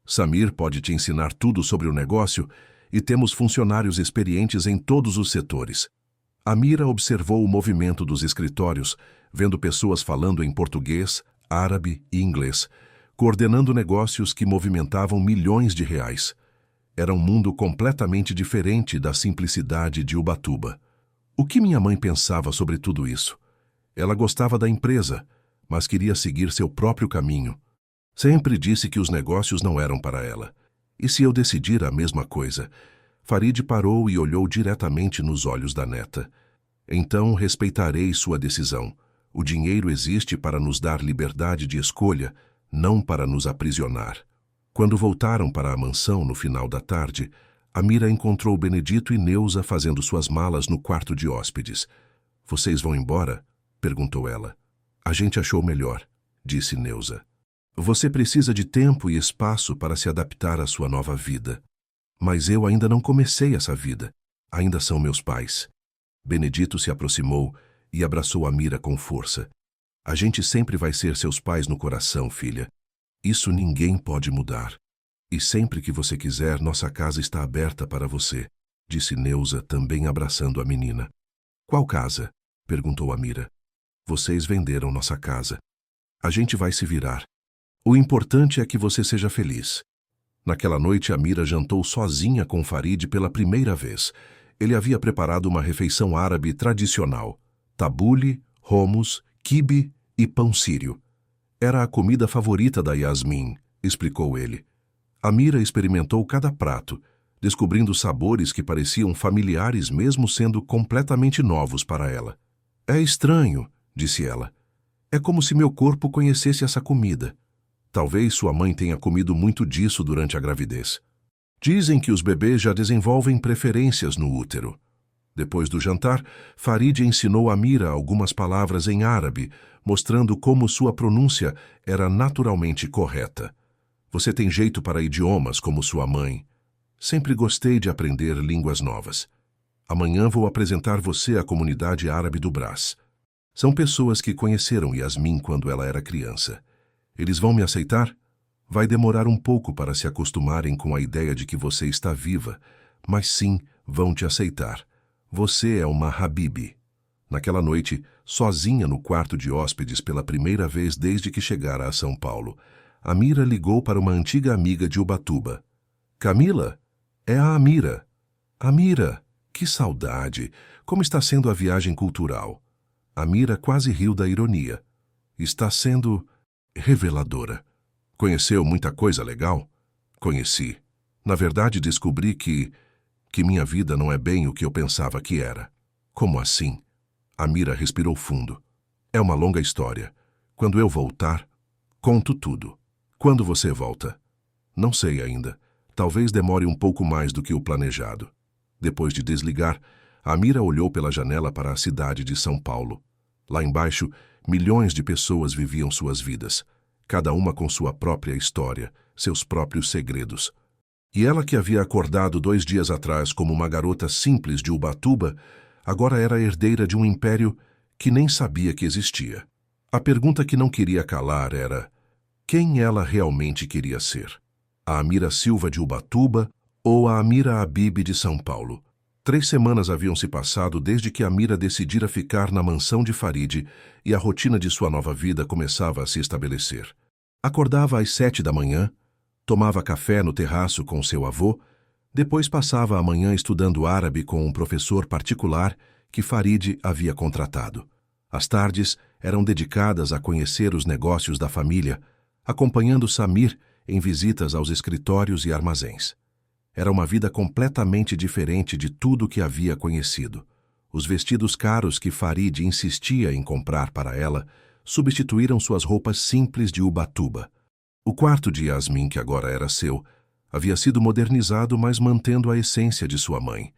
Samir pode te ensinar tudo sobre o negócio e temos funcionários experientes em todos os setores. Amira observou o movimento dos escritórios, vendo pessoas falando em português, árabe e inglês, coordenando negócios que movimentavam milhões de reais. Era um mundo completamente diferente da simplicidade de Ubatuba. O que minha mãe pensava sobre tudo isso? Ela gostava da empresa, mas queria seguir seu próprio caminho. Sempre disse que os negócios não eram para ela. E se eu decidir a mesma coisa? Farid parou e olhou diretamente nos olhos da neta. Então respeitarei sua decisão. O dinheiro existe para nos dar liberdade de escolha, não para nos aprisionar. Quando voltaram para a mansão no final da tarde, Amira encontrou Benedito e Neuza fazendo suas malas no quarto de hóspedes. Vocês vão embora? Perguntou ela. A gente achou melhor, disse Neuza. Você precisa de tempo e espaço para se adaptar à sua nova vida. Mas eu ainda não comecei essa vida. Ainda são meus pais. Benedito se aproximou e abraçou Amira com força. A gente sempre vai ser seus pais no coração, filha. Isso ninguém pode mudar. E sempre que você quiser, nossa casa está aberta para você, disse Neuza, também abraçando a menina. Qual casa? Perguntou Amira. Vocês venderam nossa casa. A gente vai se virar. O importante é que você seja feliz. Naquela noite, Amira jantou sozinha com Farid pela primeira vez. Ele havia preparado uma refeição árabe tradicional. Tabule, hummus, quibe e pão sírio. Era a comida favorita da Yasmin, explicou ele. Amira experimentou cada prato, descobrindo sabores que pareciam familiares mesmo sendo completamente novos para ela. É estranho, disse ela. É como se meu corpo conhecesse essa comida. Talvez sua mãe tenha comido muito disso durante a gravidez. Dizem que os bebês já desenvolvem preferências no útero. Depois do jantar, Farid ensinou a Amira algumas palavras em árabe, mostrando como sua pronúncia era naturalmente correta. Você tem jeito para idiomas como sua mãe. Sempre gostei de aprender línguas novas. Amanhã vou apresentar você à comunidade árabe do Brás. São pessoas que conheceram Yasmin quando ela era criança. Eles vão me aceitar? Vai demorar um pouco para se acostumarem com a ideia de que você está viva, mas sim, vão te aceitar. Você é uma Habibi. Naquela noite, sozinha no quarto de hóspedes pela primeira vez desde que chegara a São Paulo, Amira ligou para uma antiga amiga de Ubatuba. Camila? É a Amira. Amira, que saudade! Como está sendo a viagem cultural? Amira quase riu da ironia. Está sendo reveladora. Conheceu muita coisa legal? Conheci. Na verdade, descobri que minha vida não é bem o que eu pensava que era. Como assim? Amira respirou fundo. É uma longa história. Quando eu voltar, conto tudo. Quando você volta? Não sei ainda. Talvez demore um pouco mais do que o planejado. Depois de desligar, Amira olhou pela janela para a cidade de São Paulo. Lá embaixo, milhões de pessoas viviam suas vidas, cada uma com sua própria história, seus próprios segredos. E ela, que havia acordado 2 dias atrás como uma garota simples de Ubatuba, agora era herdeira de um império que nem sabia que existia. A pergunta que não queria calar era: quem ela realmente queria ser? A Amira Silva de Ubatuba ou a Amira Habib de São Paulo? 3 semanas haviam se passado desde que Amira decidira ficar na mansão de Farid e a rotina de sua nova vida começava a se estabelecer. Acordava às 7 da manhã, tomava café no terraço com seu avô, depois passava a manhã estudando árabe com um professor particular que Farid havia contratado. As tardes eram dedicadas a conhecer os negócios da família, acompanhando Samir em visitas aos escritórios e armazéns. Era uma vida completamente diferente de tudo que havia conhecido. Os vestidos caros que Farid insistia em comprar para ela substituíram suas roupas simples de Ubatuba. O quarto de Yasmin, que agora era seu, havia sido modernizado, mas mantendo a essência de sua mãe.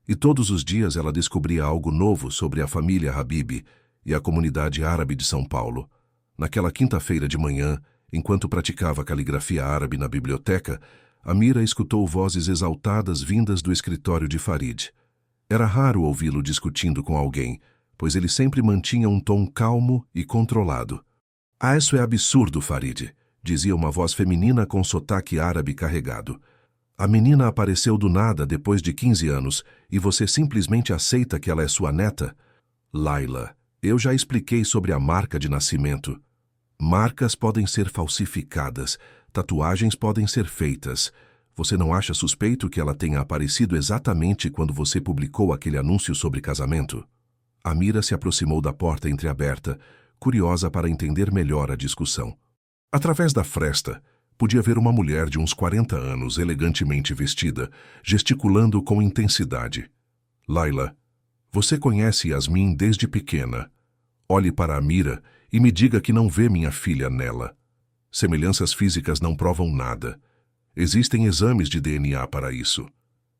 E todos os dias ela descobria algo novo sobre a família Habib e a comunidade árabe de São Paulo. Naquela quinta-feira de manhã, enquanto praticava caligrafia árabe na biblioteca, Amira escutou vozes exaltadas vindas do escritório de Farid. Era raro ouvi-lo discutindo com alguém, pois ele sempre mantinha um tom calmo e controlado. "Ah, isso é absurdo, Farid", dizia uma voz feminina com sotaque árabe carregado. "A menina apareceu do nada depois de 15 anos e você simplesmente aceita que ela é sua neta?" "Laila, eu já expliquei sobre a marca de nascimento. Marcas podem ser falsificadas, tatuagens podem ser feitas. Você não acha suspeito que ela tenha aparecido exatamente quando você publicou aquele anúncio sobre casamento?" Amira se aproximou da porta entreaberta, curiosa para entender melhor a discussão. Através da fresta, podia ver uma mulher de uns 40 anos, elegantemente vestida, gesticulando com intensidade. "Laila, você conhece Yasmin desde pequena. Olhe para Amira e me diga que não vê minha filha nela. Semelhanças físicas não provam nada. Existem exames de DNA para isso.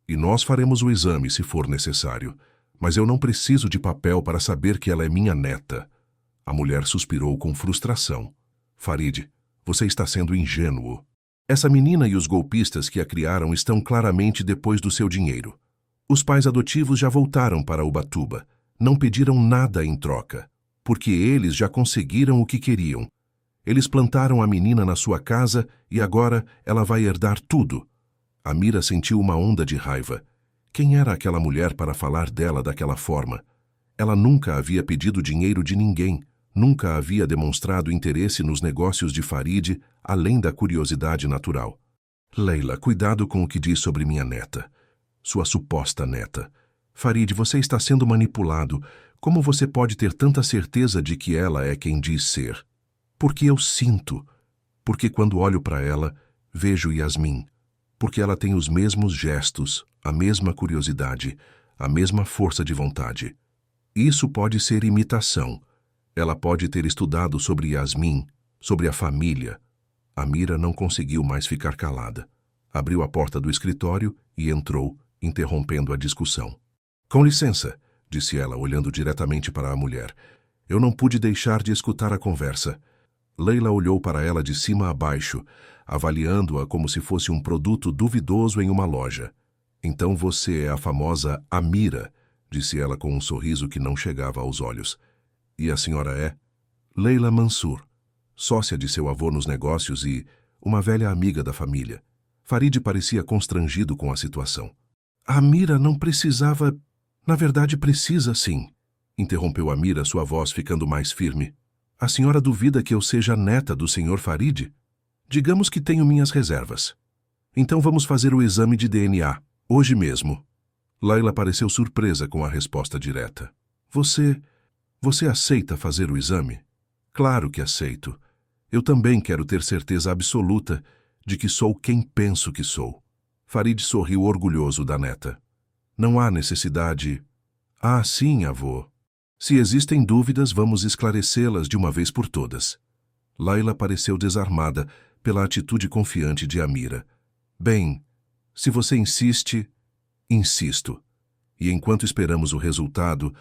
E nós faremos o exame se for necessário. Mas eu não preciso de papel para saber que ela é minha neta." A mulher suspirou com frustração. "Farid, você está sendo ingênuo. Essa menina e os golpistas que a criaram estão claramente depois do seu dinheiro. Os pais adotivos já voltaram para Ubatuba. Não pediram nada em troca, porque eles já conseguiram o que queriam. Eles plantaram a menina na sua casa e agora ela vai herdar tudo." Amira sentiu uma onda de raiva. Quem era aquela mulher para falar dela daquela forma? Ela nunca havia pedido dinheiro de ninguém, nunca havia demonstrado interesse nos negócios de Farid, além da curiosidade natural. "Leila, cuidado com o que diz sobre minha neta. Sua suposta neta. Farid, você está sendo manipulado. Como você pode ter tanta certeza de que ela é quem diz ser?" "Porque eu sinto. Porque quando olho para ela, vejo Yasmin. porque ela tem os mesmos gestos, a mesma curiosidade, a mesma força de vontade. Isso pode ser imitação. Ela pode ter estudado sobre Yasmin, sobre a família. Amira não conseguiu mais ficar calada. Abriu a porta do escritório e entrou, interrompendo a discussão. Com licença, disse ela, olhando diretamente para a mulher. Eu não pude deixar de escutar a conversa. Leila olhou para ela de cima a baixo, avaliando-a como se fosse um produto duvidoso em uma loja. Então você é a famosa Amira, disse ela com um sorriso que não chegava aos olhos. E a senhora é? Leila Mansur, sócia de seu avô nos negócios e uma velha amiga da família. Farid parecia constrangido com a situação. A Amira não precisava... Na verdade, precisa sim, interrompeu Amira, sua voz ficando mais firme. A senhora duvida que eu seja neta do senhor Farid? Digamos que tenho minhas reservas. Então vamos fazer o exame de DNA, hoje mesmo. Laila pareceu surpresa com a resposta direta. Você aceita fazer o exame? Claro que aceito. Eu também quero ter certeza absoluta de que sou quem penso que sou. Farid sorriu orgulhoso da neta. Não há necessidade... Ah, sim, avô. Se existem dúvidas, vamos esclarecê-las de uma vez por todas. Laila pareceu desarmada pela atitude confiante de Amira. Bem, se você insiste, insisto. E enquanto esperamos o resultado,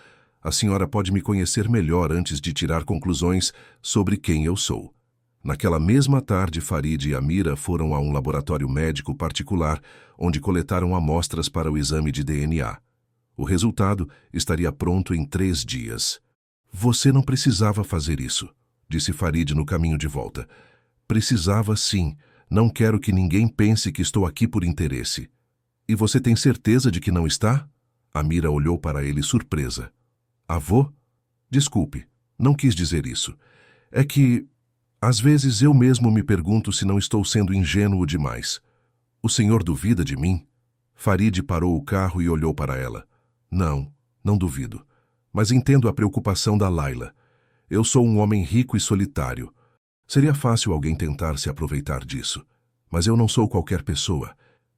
a senhora pode me conhecer melhor antes de tirar conclusões sobre quem eu sou. Naquela mesma tarde, Farid e Amira foram a um laboratório médico particular, onde coletaram amostras para o exame de DNA. O resultado estaria pronto em 3 dias. Você não precisava fazer isso, disse Farid no caminho de volta. Precisava sim. Não quero que ninguém pense que estou aqui por interesse. E você tem certeza de que não está? Amira olhou para ele surpresa. Avô? Desculpe, não quis dizer isso. É que... Às vezes eu mesmo me pergunto se não estou sendo ingênuo demais. O senhor duvida de mim? Farid parou o carro e olhou para ela. Não duvido. Mas entendo a preocupação da Laila. Eu sou um homem rico e solitário. Seria fácil alguém tentar se aproveitar disso. Mas eu não sou qualquer pessoa.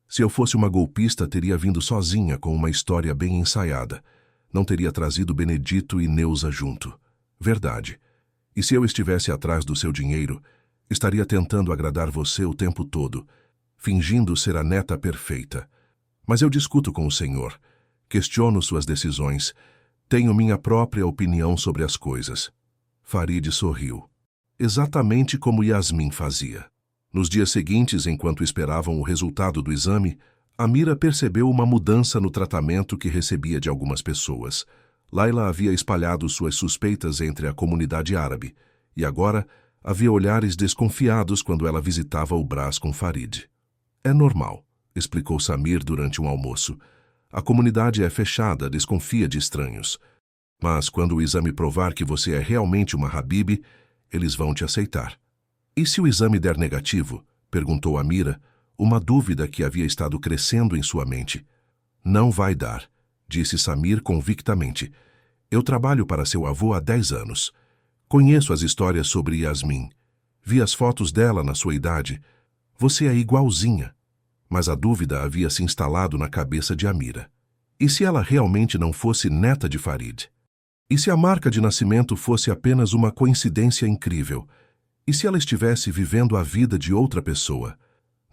Se eu fosse uma golpista, teria vindo sozinha com uma história bem ensaiada. Não teria trazido Benedito e Neuza junto. Verdade. E se eu estivesse atrás do seu dinheiro, estaria tentando agradar você o tempo todo, fingindo ser a neta perfeita. Mas eu discuto com o senhor, questiono suas decisões, tenho minha própria opinião sobre as coisas. Farid sorriu. Exatamente como Yasmin fazia. Nos dias seguintes, enquanto esperavam o resultado do exame, Amira percebeu uma mudança no tratamento que recebia de algumas pessoas. Laila havia espalhado suas suspeitas entre a comunidade árabe, e agora havia olhares desconfiados quando ela visitava o Brás com Farid. É normal, explicou Samir durante um almoço. A comunidade é fechada, desconfia de estranhos. Mas quando o exame provar que você é realmente uma Habib, eles vão te aceitar. E se o exame der negativo? Perguntou Amira, uma dúvida que havia estado crescendo em sua mente. Não vai dar, disse Samir convictamente. Eu trabalho para seu avô há 10 anos. Conheço as histórias sobre Yasmin. Vi as fotos dela na sua idade. Você é igualzinha. Mas a dúvida havia se instalado na cabeça de Amira. E se ela realmente não fosse neta de Farid? E se a marca de nascimento fosse apenas uma coincidência incrível? E se ela estivesse vivendo a vida de outra pessoa?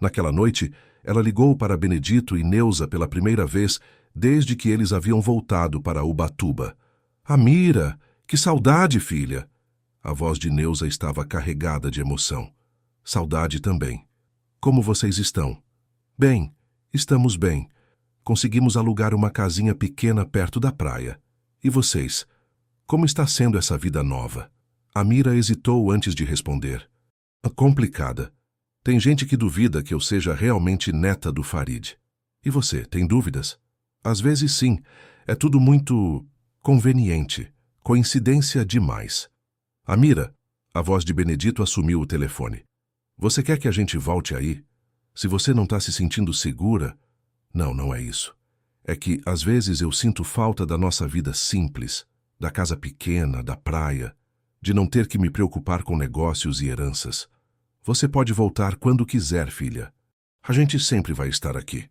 Naquela noite, ela ligou para Benedito e Neuza pela primeira vez desde que eles haviam voltado para Ubatuba. Amira, que saudade, filha! A voz de Neuza estava carregada de emoção. Saudade também. Como vocês estão? Bem, estamos bem. Conseguimos alugar uma casinha pequena perto da praia. E vocês? Como está sendo essa vida nova? Amira hesitou antes de responder. Complicada. Tem gente que duvida que eu seja realmente neta do Farid. E você, tem dúvidas? Às vezes sim. É tudo muito conveniente. Coincidência demais. Amira, a voz de Benedito assumiu o telefone. Você quer que a gente volte aí? Se você não está se sentindo segura... Não é isso. É que, às vezes, eu sinto falta da nossa vida simples, da casa pequena, da praia, de não ter que me preocupar com negócios e heranças. Você pode voltar quando quiser, filha. A gente sempre vai estar aqui.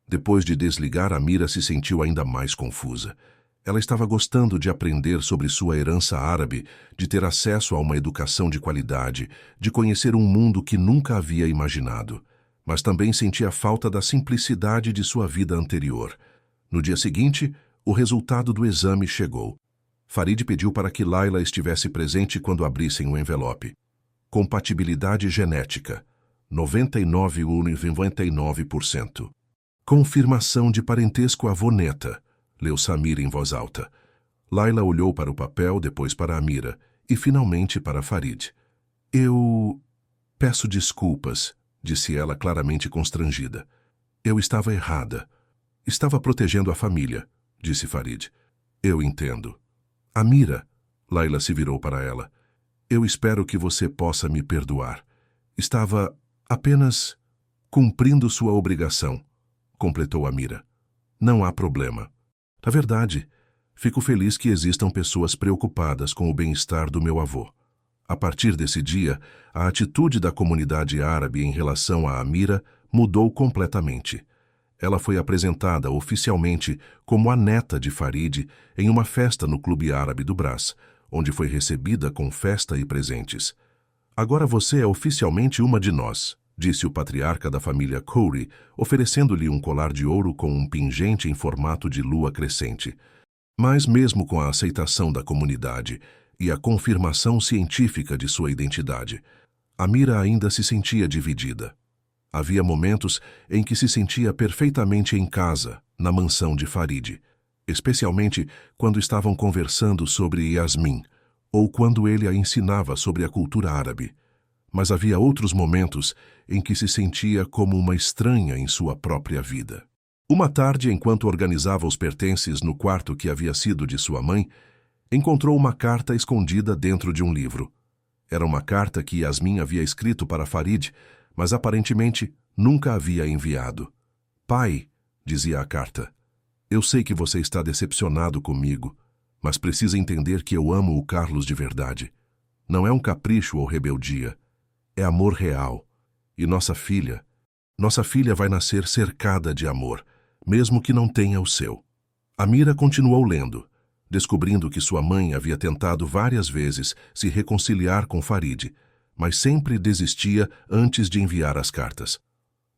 Depois de desligar, Amira se sentiu ainda mais confusa. Ela estava gostando de aprender sobre sua herança árabe, de ter acesso a uma educação de qualidade, de conhecer um mundo que nunca havia imaginado. Mas também sentia falta da simplicidade de sua vida anterior. No dia seguinte, o resultado do exame chegou. Farid pediu para que Laila estivesse presente quando abrissem o envelope. Compatibilidade genética, 99,99%. Confirmação de parentesco avô-neta, leu Samir em voz alta. Laila olhou para o papel, depois para Amira e finalmente para Farid. Eu peço desculpas, disse ela claramente constrangida. Eu estava errada. Estava protegendo a família, disse Farid. Eu entendo. Amira, Laila se virou para ela. Eu espero que você possa me perdoar. Estava apenas cumprindo sua obrigação, completou Amira. Não há problema. Na verdade, fico feliz que existam pessoas preocupadas com o bem-estar do meu avô. A partir desse dia, a atitude da comunidade árabe em relação a Amira mudou completamente. Ela foi apresentada oficialmente como a neta de Farid em uma festa no Clube Árabe do Brás, onde foi recebida com festa e presentes. Agora você é oficialmente uma de nós, disse o patriarca da família Khoury, oferecendo-lhe um colar de ouro com um pingente em formato de lua crescente. Mas mesmo com a aceitação da comunidade e a confirmação científica de sua identidade, Amira ainda se sentia dividida. Havia momentos em que se sentia perfeitamente em casa, na mansão de Farid, especialmente quando estavam conversando sobre Yasmin, ou quando ele a ensinava sobre a cultura árabe. Mas havia outros momentos em que se sentia como uma estranha em sua própria vida. Uma tarde, enquanto organizava os pertences no quarto que havia sido de sua mãe, encontrou uma carta escondida dentro de um livro. Era uma carta que Yasmin havia escrito para Farid, mas aparentemente nunca havia enviado. Pai, dizia a carta, eu sei que você está decepcionado comigo, mas precisa entender que eu amo o Carlos de verdade. Não é um capricho ou rebeldia, é amor real. E nossa filha vai nascer cercada de amor, mesmo que não tenha o seu. Amira continuou lendo, descobrindo que sua mãe havia tentado várias vezes se reconciliar com Farid, mas sempre desistia antes de enviar as cartas.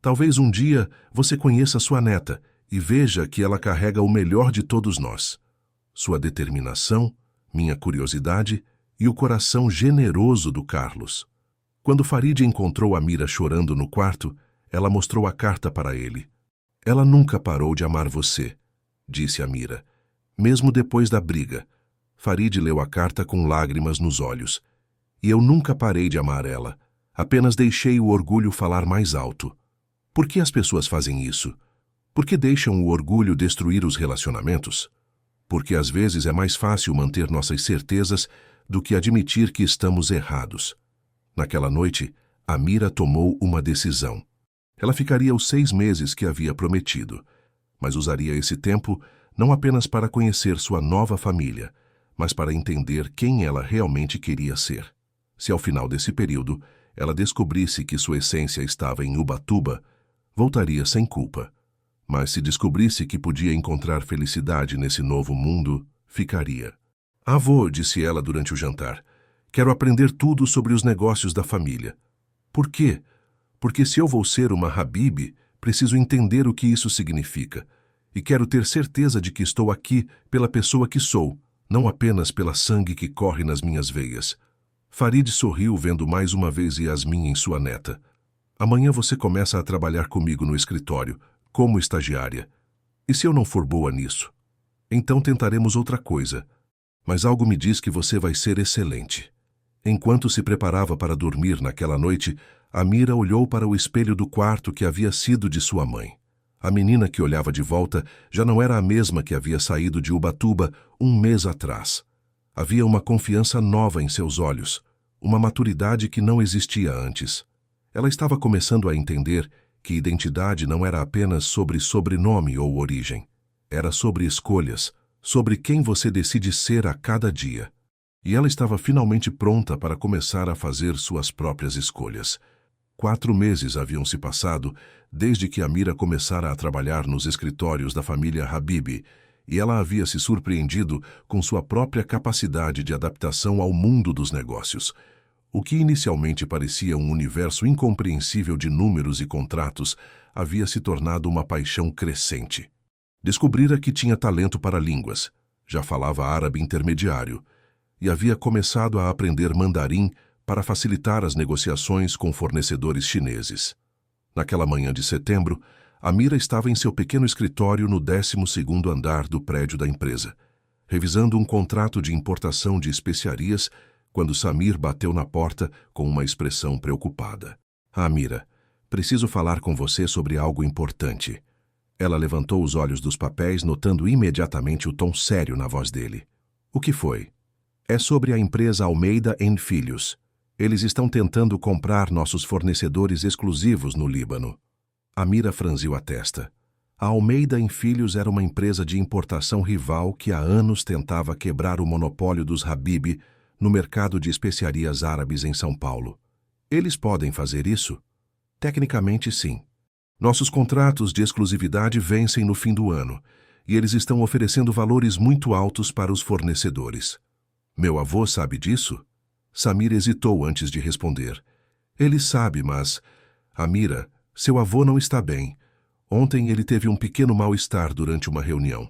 Talvez um dia você conheça sua neta e veja que ela carrega o melhor de todos nós. Sua determinação, minha curiosidade e o coração generoso do Carlos. Quando Farid encontrou Amira chorando no quarto, ela mostrou a carta para ele. Ela nunca parou de amar você, disse Amira. Mesmo depois da briga, Farid leu a carta com lágrimas nos olhos. E eu nunca parei de amar ela, apenas deixei o orgulho falar mais alto. Por que as pessoas fazem isso? Por que deixam o orgulho destruir os relacionamentos? Porque às vezes é mais fácil manter nossas certezas do que admitir que estamos errados. Naquela noite, Amira tomou uma decisão. Ela ficaria os 6 meses que havia prometido, mas usaria esse tempo não apenas para conhecer sua nova família, mas para entender quem ela realmente queria ser. Se ao final desse período ela descobrisse que sua essência estava em Ubatuba, voltaria sem culpa. Mas se descobrisse que podia encontrar felicidade nesse novo mundo, ficaria. Avô, disse ela durante o jantar, quero aprender tudo sobre os negócios da família. Por quê? Porque se eu vou ser uma Habib, preciso entender o que isso significa. E quero ter certeza de que estou aqui pela pessoa que sou, não apenas pela sangue que corre nas minhas veias. Farid sorriu vendo mais uma vez Yasmin em sua neta. Amanhã você começa a trabalhar comigo no escritório, como estagiária. E se eu não for boa nisso? Então tentaremos outra coisa. Mas algo me diz que você vai ser excelente. Enquanto se preparava para dormir naquela noite, Amira olhou para o espelho do quarto que havia sido de sua mãe. A menina que olhava de volta já não era a mesma que havia saído de Ubatuba 1 mês atrás. Havia uma confiança nova em seus olhos, uma maturidade que não existia antes. Ela estava começando a entender que identidade não era apenas sobre sobrenome ou origem. Era sobre escolhas, sobre quem você decide ser a cada dia. E ela estava finalmente pronta para começar a fazer suas próprias escolhas. 4 meses haviam se passado desde que Amira começara a trabalhar nos escritórios da família Habib, e ela havia se surpreendido com sua própria capacidade de adaptação ao mundo dos negócios. O que inicialmente parecia um universo incompreensível de números e contratos havia se tornado uma paixão crescente. Descobrira que tinha talento para línguas, já falava árabe intermediário, e havia começado a aprender mandarim para facilitar as negociações com fornecedores chineses. Naquela manhã de setembro, Amira estava em seu pequeno escritório no 12º andar do prédio da empresa, revisando um contrato de importação de especiarias, quando Samir bateu na porta com uma expressão preocupada. Amira, preciso falar com você sobre algo importante. Ela levantou os olhos dos papéis, notando imediatamente o tom sério na voz dele. O que foi? É sobre a empresa Almeida & Filhos. Eles estão tentando comprar nossos fornecedores exclusivos no Líbano. Amira franziu a testa. A Almeida & Filhos era uma empresa de importação rival que há anos tentava quebrar o monopólio dos Habib no mercado de especiarias árabes em São Paulo. Eles podem fazer isso? Tecnicamente, sim. Nossos contratos de exclusividade vencem no fim do ano, e eles estão oferecendo valores muito altos para os fornecedores. Meu avô sabe disso? Samir hesitou antes de responder. Ele sabe, mas... Amira, seu avô não está bem. Ontem ele teve um pequeno mal-estar durante uma reunião.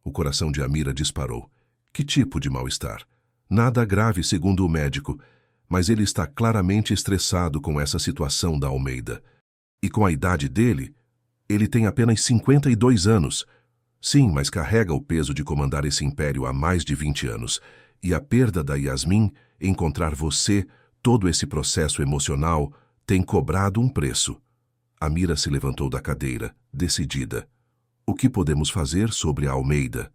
O coração de Amira disparou. Que tipo de mal-estar? Nada grave, segundo o médico, mas ele está claramente estressado com essa situação da Almeida. E com a idade dele, ele tem apenas 52 anos. Sim, mas carrega o peso de comandar esse império há mais de 20 anos. E a perda da Yasmin, encontrar você, todo esse processo emocional, tem cobrado um preço. Amira se levantou da cadeira, decidida. O que podemos fazer sobre a Almeida?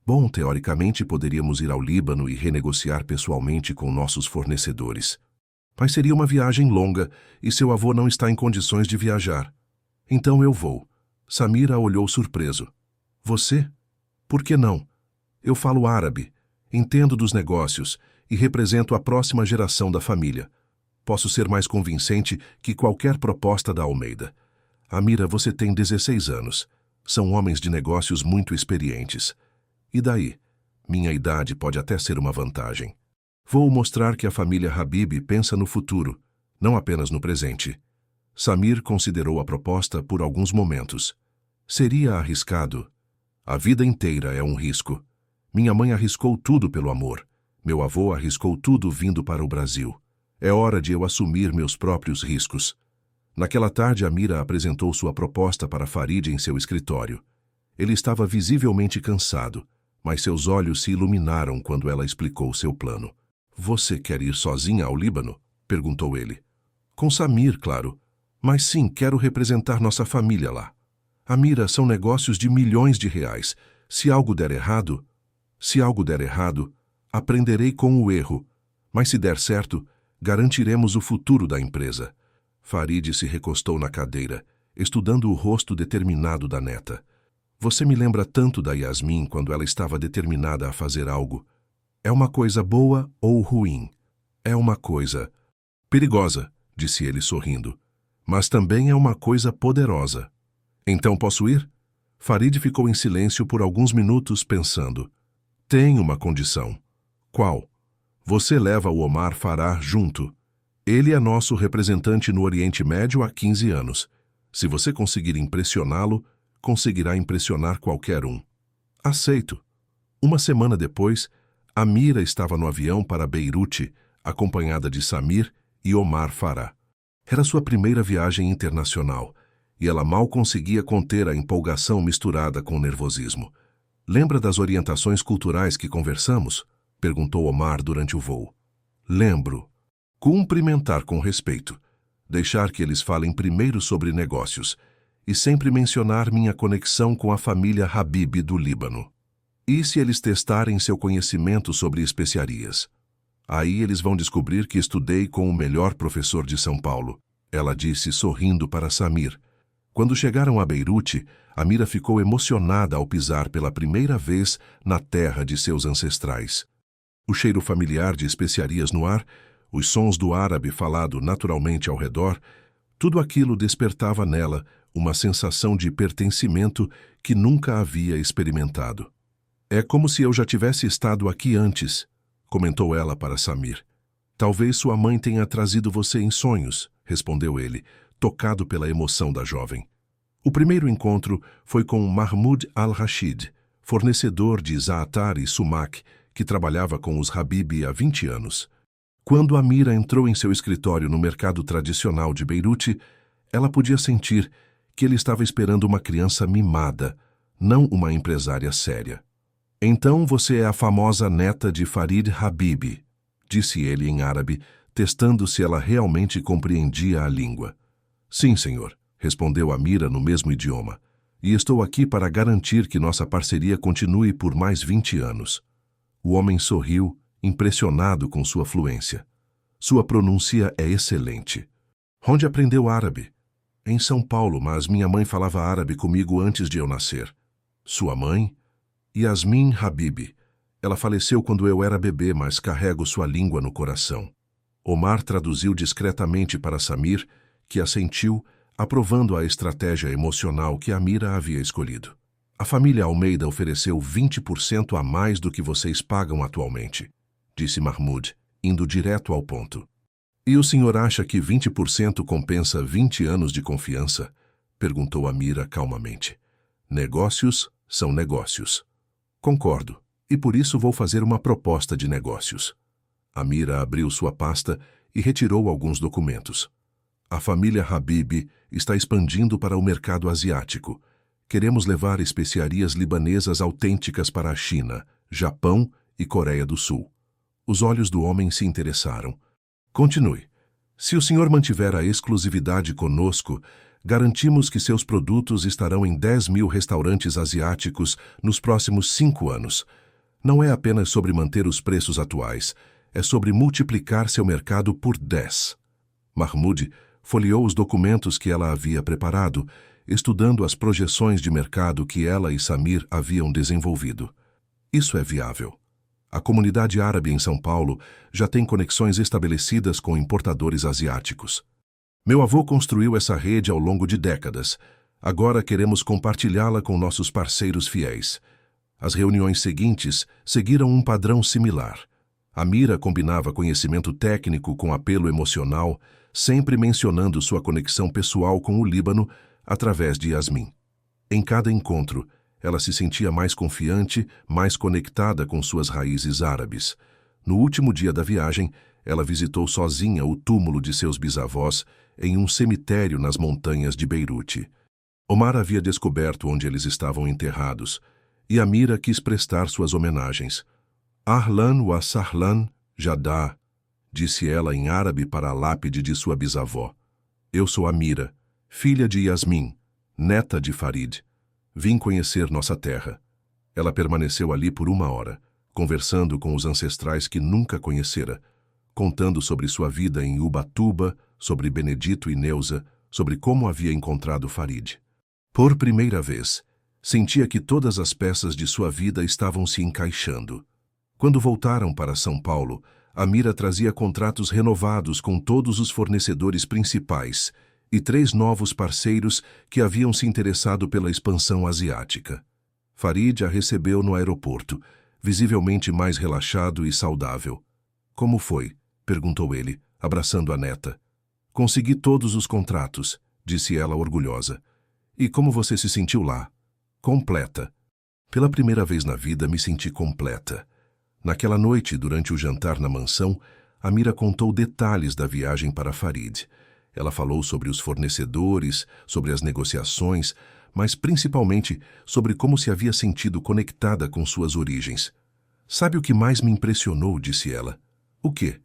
Bom, teoricamente poderíamos ir ao Líbano e renegociar pessoalmente com nossos fornecedores. Mas seria uma viagem longa e seu avô não está em condições de viajar. Então eu vou. Samira olhou surpreso. Você? Por que não? Eu falo árabe, entendo dos negócios e represento a próxima geração da família. Posso ser mais convincente que qualquer proposta da Almeida. Amira, você tem 16 anos. São homens de negócios muito experientes. E daí? Minha idade pode até ser uma vantagem. Vou mostrar que a família Habib pensa no futuro, não apenas no presente. Samir considerou a proposta por alguns momentos. Seria arriscado. A vida inteira é um risco. Minha mãe arriscou tudo pelo amor. Meu avô arriscou tudo vindo para o Brasil. É hora de eu assumir meus próprios riscos. Naquela tarde, Amira apresentou sua proposta para Farid em seu escritório. Ele estava visivelmente cansado, mas seus olhos se iluminaram quando ela explicou seu plano. Você quer ir sozinha ao Líbano? Perguntou ele. Com Samir, claro. Mas sim, quero representar nossa família lá. Amira, são negócios de milhões de reais. Se algo der errado, aprenderei com o erro. Mas se der certo, garantiremos o futuro da empresa. Farid se recostou na cadeira, estudando o rosto determinado da neta. Você me lembra tanto da Yasmin quando ela estava determinada a fazer algo. É uma coisa boa ou ruim? É uma coisa perigosa, disse ele sorrindo. Mas também é uma coisa poderosa. Então posso ir? Farid ficou em silêncio por alguns minutos pensando. Tem uma condição. Qual? Você leva o Omar Farah junto. Ele é nosso representante no Oriente Médio há 15 anos. Se você conseguir impressioná-lo, conseguirá impressionar qualquer um. Aceito. Uma semana depois, Amira estava no avião para Beirute, acompanhada de Samir e Omar Farah. Era sua primeira viagem internacional, e ela mal conseguia conter a empolgação misturada com o nervosismo. Lembra das orientações culturais que conversamos? Perguntou Omar durante o voo. Lembro. Cumprimentar com respeito. Deixar que eles falem primeiro sobre negócios. E sempre mencionar minha conexão com a família Habib do Líbano. E se eles testarem seu conhecimento sobre especiarias? Aí eles vão descobrir que estudei com o melhor professor de São Paulo. Ela disse sorrindo para Samir. Quando chegaram a Beirute, Amira ficou emocionada ao pisar pela primeira vez na terra de seus ancestrais. O cheiro familiar de especiarias no ar, os sons do árabe falado naturalmente ao redor, Tudo aquilo despertava nela uma sensação de pertencimento que nunca havia experimentado. É como se eu já tivesse estado aqui antes, comentou ela para Samir. Talvez sua mãe tenha trazido você em sonhos, respondeu ele, tocado pela emoção da jovem. O primeiro encontro foi com Mahmoud al-Rashid, fornecedor de zaatar e sumac, que trabalhava com os Habibi há 20 anos. Quando Amira entrou em seu escritório no mercado tradicional de Beirute, ela podia sentir que ele estava esperando uma criança mimada, não uma empresária séria. Então você é a famosa neta de Farid Habibi, disse ele em árabe, testando se ela realmente compreendia a língua. Sim, senhor, respondeu Amira no mesmo idioma, e estou aqui para garantir que nossa parceria continue por mais 20 anos. O homem sorriu, impressionado com sua fluência. Sua pronúncia é excelente. Onde aprendeu árabe? Em São Paulo, mas minha mãe falava árabe comigo antes de eu nascer. Sua mãe? Yasmin Habibi. Ela faleceu quando eu era bebê, mas carrego sua língua no coração. Omar traduziu discretamente para Samir, que assentiu, aprovando a estratégia emocional que Amira havia escolhido. A família Almeida ofereceu 20% a mais do que vocês pagam atualmente, disse Mahmoud, indo direto ao ponto. E o senhor acha que 20% compensa 20 anos de confiança? Perguntou Amira calmamente. Negócios são negócios. Concordo, e por isso vou fazer uma proposta de negócios. Amira abriu sua pasta e retirou alguns documentos. A família Habibi está expandindo para o mercado asiático. Queremos levar especiarias libanesas autênticas para a China, Japão e Coreia do Sul. Os olhos do homem se interessaram. Continue. Se o senhor mantiver a exclusividade conosco, garantimos que seus produtos estarão em 10.000 restaurantes asiáticos nos próximos 5 anos. Não é apenas sobre manter os preços atuais, é sobre multiplicar seu mercado por 10. Mahmoud folheou os documentos que ela havia preparado, estudando as projeções de mercado que ela e Samir haviam desenvolvido. Isso é viável. A comunidade árabe em São Paulo já tem conexões estabelecidas com importadores asiáticos. Meu avô construiu essa rede ao longo de décadas. Agora queremos compartilhá-la com nossos parceiros fiéis. As reuniões seguintes seguiram um padrão similar. Amira combinava conhecimento técnico com apelo emocional, sempre mencionando sua conexão pessoal com o Líbano através de Yasmin. Em cada encontro, ela se sentia mais confiante, mais conectada com suas raízes árabes. No último dia da viagem, ela visitou sozinha o túmulo de seus bisavós em um cemitério nas montanhas de Beirute. Omar havia descoberto onde eles estavam enterrados, e Amira quis prestar suas homenagens. Ahlan wa sahlan, Jadá, disse ela em árabe para a lápide de sua bisavó. Eu sou Amira, filha de Yasmin, neta de Farid. Vim conhecer nossa terra. Ela permaneceu ali por 1 hora, conversando com os ancestrais que nunca conhecera, contando sobre sua vida em Ubatuba, sobre Benedito e Neuza, sobre como havia encontrado Farid. Por primeira vez, sentia que todas as peças de sua vida estavam se encaixando. Quando voltaram para São Paulo, Amira trazia contratos renovados com todos os fornecedores principais e 3 novos parceiros que haviam se interessado pela expansão asiática. Farid a recebeu no aeroporto, visivelmente mais relaxado e saudável. Como foi? Perguntou ele, abraçando a neta. Consegui todos os contratos, disse ela orgulhosa. E como você se sentiu lá? Completa. Pela primeira vez na vida me senti completa. Naquela noite, durante o jantar na mansão, Amira contou detalhes da viagem para Farid. Ela falou sobre os fornecedores, sobre as negociações, mas principalmente sobre como se havia sentido conectada com suas origens. Sabe o que mais me impressionou, disse ela. O quê?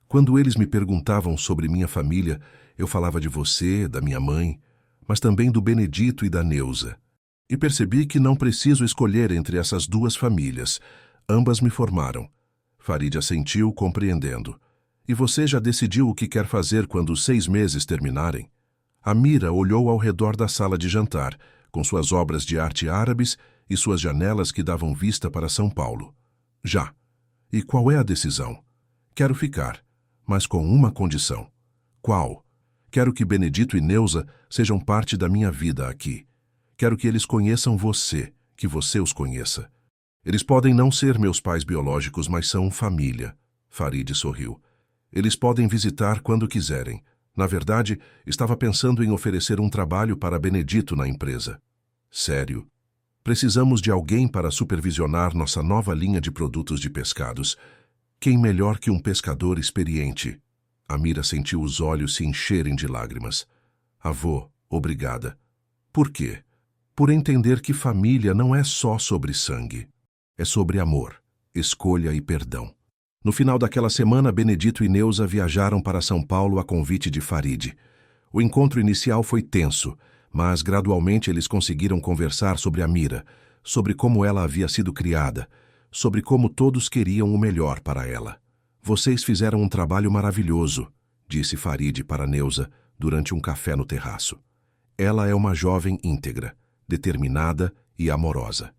Quando eles me perguntavam sobre minha família, eu falava de você, da minha mãe, mas também do Benedito e da Neuza. E percebi que não preciso escolher entre essas 2 famílias. Ambas me formaram. Farid assentiu, compreendendo. E você já decidiu o que quer fazer quando os 6 meses terminarem? Amira olhou ao redor da sala de jantar, com suas obras de arte árabes e suas janelas que davam vista para São Paulo. Já. E qual é a decisão? Quero ficar, mas com uma condição. Qual? Quero que Benedito e Neuza sejam parte da minha vida aqui. Quero que eles conheçam você, que você os conheça. Eles podem não ser meus pais biológicos, mas são família. Farid sorriu. Eles podem visitar quando quiserem. Na verdade, estava pensando em oferecer um trabalho para Benedito na empresa. Sério? Precisamos de alguém para supervisionar nossa nova linha de produtos de pescados. Quem melhor que um pescador experiente? Amira sentiu os olhos se encherem de lágrimas. Avô, obrigada. Por quê? Por entender que família não é só sobre sangue. É sobre amor, escolha e perdão. No final daquela semana, Benedito e Neuza viajaram para São Paulo a convite de Farid. O encontro inicial foi tenso, mas gradualmente eles conseguiram conversar sobre Amira, sobre como ela havia sido criada, sobre como todos queriam o melhor para ela. Vocês fizeram um trabalho maravilhoso, disse Farid para Neuza durante um café no terraço. Ela é uma jovem íntegra, determinada e amorosa.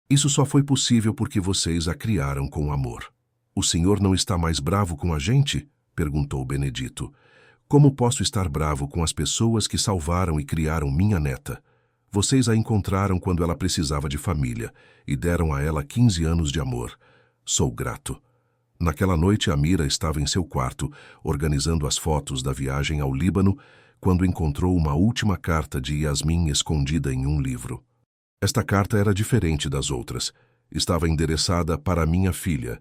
Isso só foi possível porque vocês a criaram com amor. O senhor não está mais bravo com a gente? Perguntou Benedito. Como posso estar bravo com as pessoas que salvaram e criaram minha neta? Vocês a encontraram quando ela precisava de família e deram a ela 15 anos de amor. Sou grato. Naquela noite, Amira estava em seu quarto, organizando as fotos da viagem ao Líbano, quando encontrou uma última carta de Yasmin escondida em um livro. Esta carta era diferente das outras. Estava endereçada para minha filha.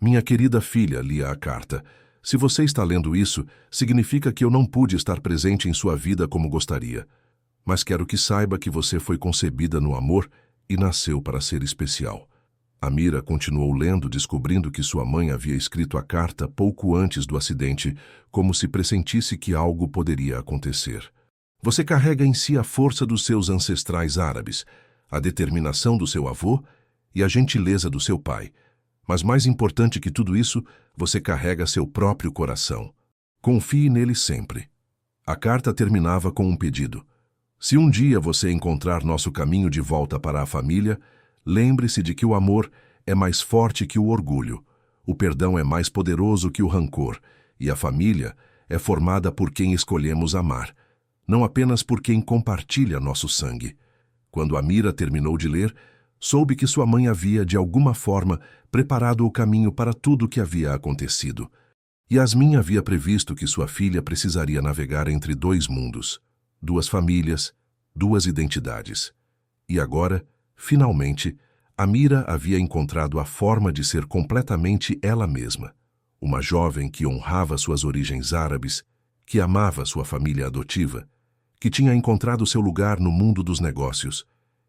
Minha querida filha, lia a carta. Se você está lendo isso, significa que eu não pude estar presente em sua vida como gostaria. Mas quero que saiba que você foi concebida no amor e nasceu para ser especial. Amira continuou lendo, descobrindo que sua mãe havia escrito a carta pouco antes do acidente, como se pressentisse que algo poderia acontecer. Você carrega em si a força dos seus ancestrais árabes, a determinação do seu avô e a gentileza do seu pai. Mas mais importante que tudo isso, você carrega seu próprio coração. Confie nele sempre. A carta terminava com um pedido. Se um dia você encontrar nosso caminho de volta para a família, lembre-se de que o amor é mais forte que o orgulho, o perdão é mais poderoso que o rancor, e a família é formada por quem escolhemos amar, não apenas por quem compartilha nosso sangue. Quando Amira terminou de ler, soube que sua mãe havia, de alguma forma, preparado o caminho para tudo o que havia acontecido. Yasmin havia previsto que sua filha precisaria navegar entre dois mundos, duas famílias, duas identidades. E agora, finalmente, Amira havia encontrado a forma de ser completamente ela mesma. Uma jovem que honrava suas origens árabes, que amava sua família adotiva, que tinha encontrado seu lugar no mundo dos negócios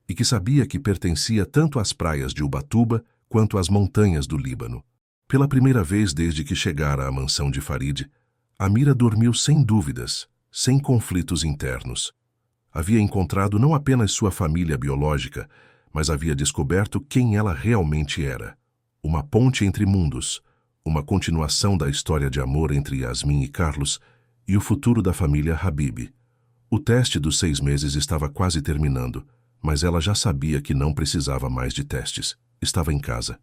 e que sabia que pertencia tanto às praias de Ubatuba quanto às montanhas do Líbano. Pela primeira vez desde que chegara à mansão de Farid, Amira dormiu sem dúvidas, sem conflitos internos. Havia encontrado não apenas sua família biológica, mas havia descoberto quem ela realmente era. Uma ponte entre mundos, uma continuação da história de amor entre Yasmin e Carlos e o futuro da família Habib. O teste dos 6 meses estava quase terminando, mas ela já sabia que não precisava mais de testes. Estava em casa.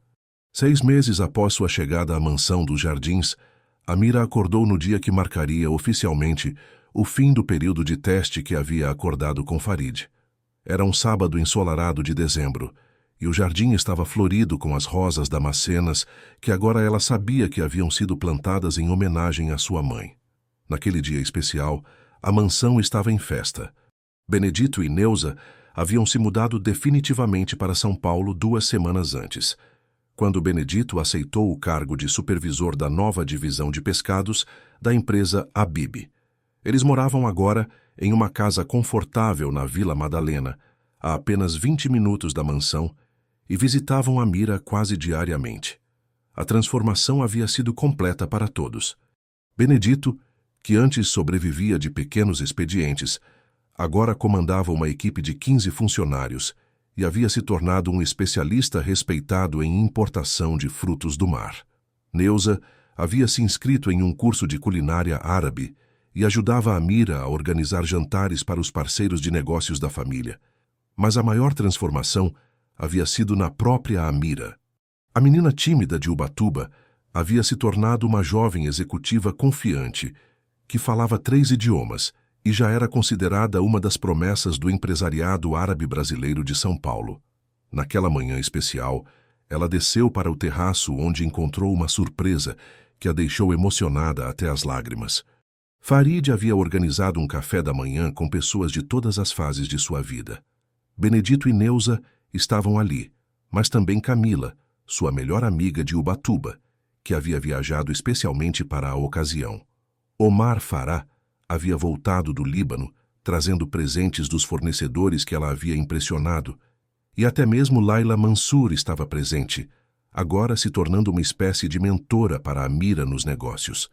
6 meses após sua chegada à mansão dos Jardins, Amira acordou no dia que marcaria oficialmente o fim do período de teste que havia acordado com Farid. Era um sábado ensolarado de dezembro, e o jardim estava florido com as rosas damascenas que agora ela sabia que haviam sido plantadas em homenagem à sua mãe. Naquele dia especial, a mansão estava em festa. Benedito e Neuza haviam se mudado definitivamente para São Paulo 2 semanas antes. Quando Benedito aceitou o cargo de supervisor da nova divisão de pescados da empresa Habib. Eles moravam agora em uma casa confortável na Vila Madalena, a apenas 20 minutos da mansão, e visitavam Amira quase diariamente. A transformação havia sido completa para todos. Benedito, que antes sobrevivia de pequenos expedientes, agora comandava uma equipe de 15 funcionários e havia se tornado um especialista respeitado em importação de frutos do mar. Neuza havia se inscrito em um curso de culinária árabe e ajudava Amira a organizar jantares para os parceiros de negócios da família. Mas a maior transformação havia sido na própria Amira. A menina tímida de Ubatuba havia se tornado uma jovem executiva confiante, que falava 3 idiomas e já era considerada uma das promessas do empresariado árabe brasileiro de São Paulo. Naquela manhã especial, ela desceu para o terraço onde encontrou uma surpresa que a deixou emocionada até as lágrimas. Farid havia organizado um café da manhã com pessoas de todas as fases de sua vida. Benedito e Neuza estavam ali, mas também Camila, sua melhor amiga de Ubatuba, que havia viajado especialmente para a ocasião. Omar Farah havia voltado do Líbano, trazendo presentes dos fornecedores que ela havia impressionado, e até mesmo Laila Mansur estava presente, agora se tornando uma espécie de mentora para Amira nos negócios.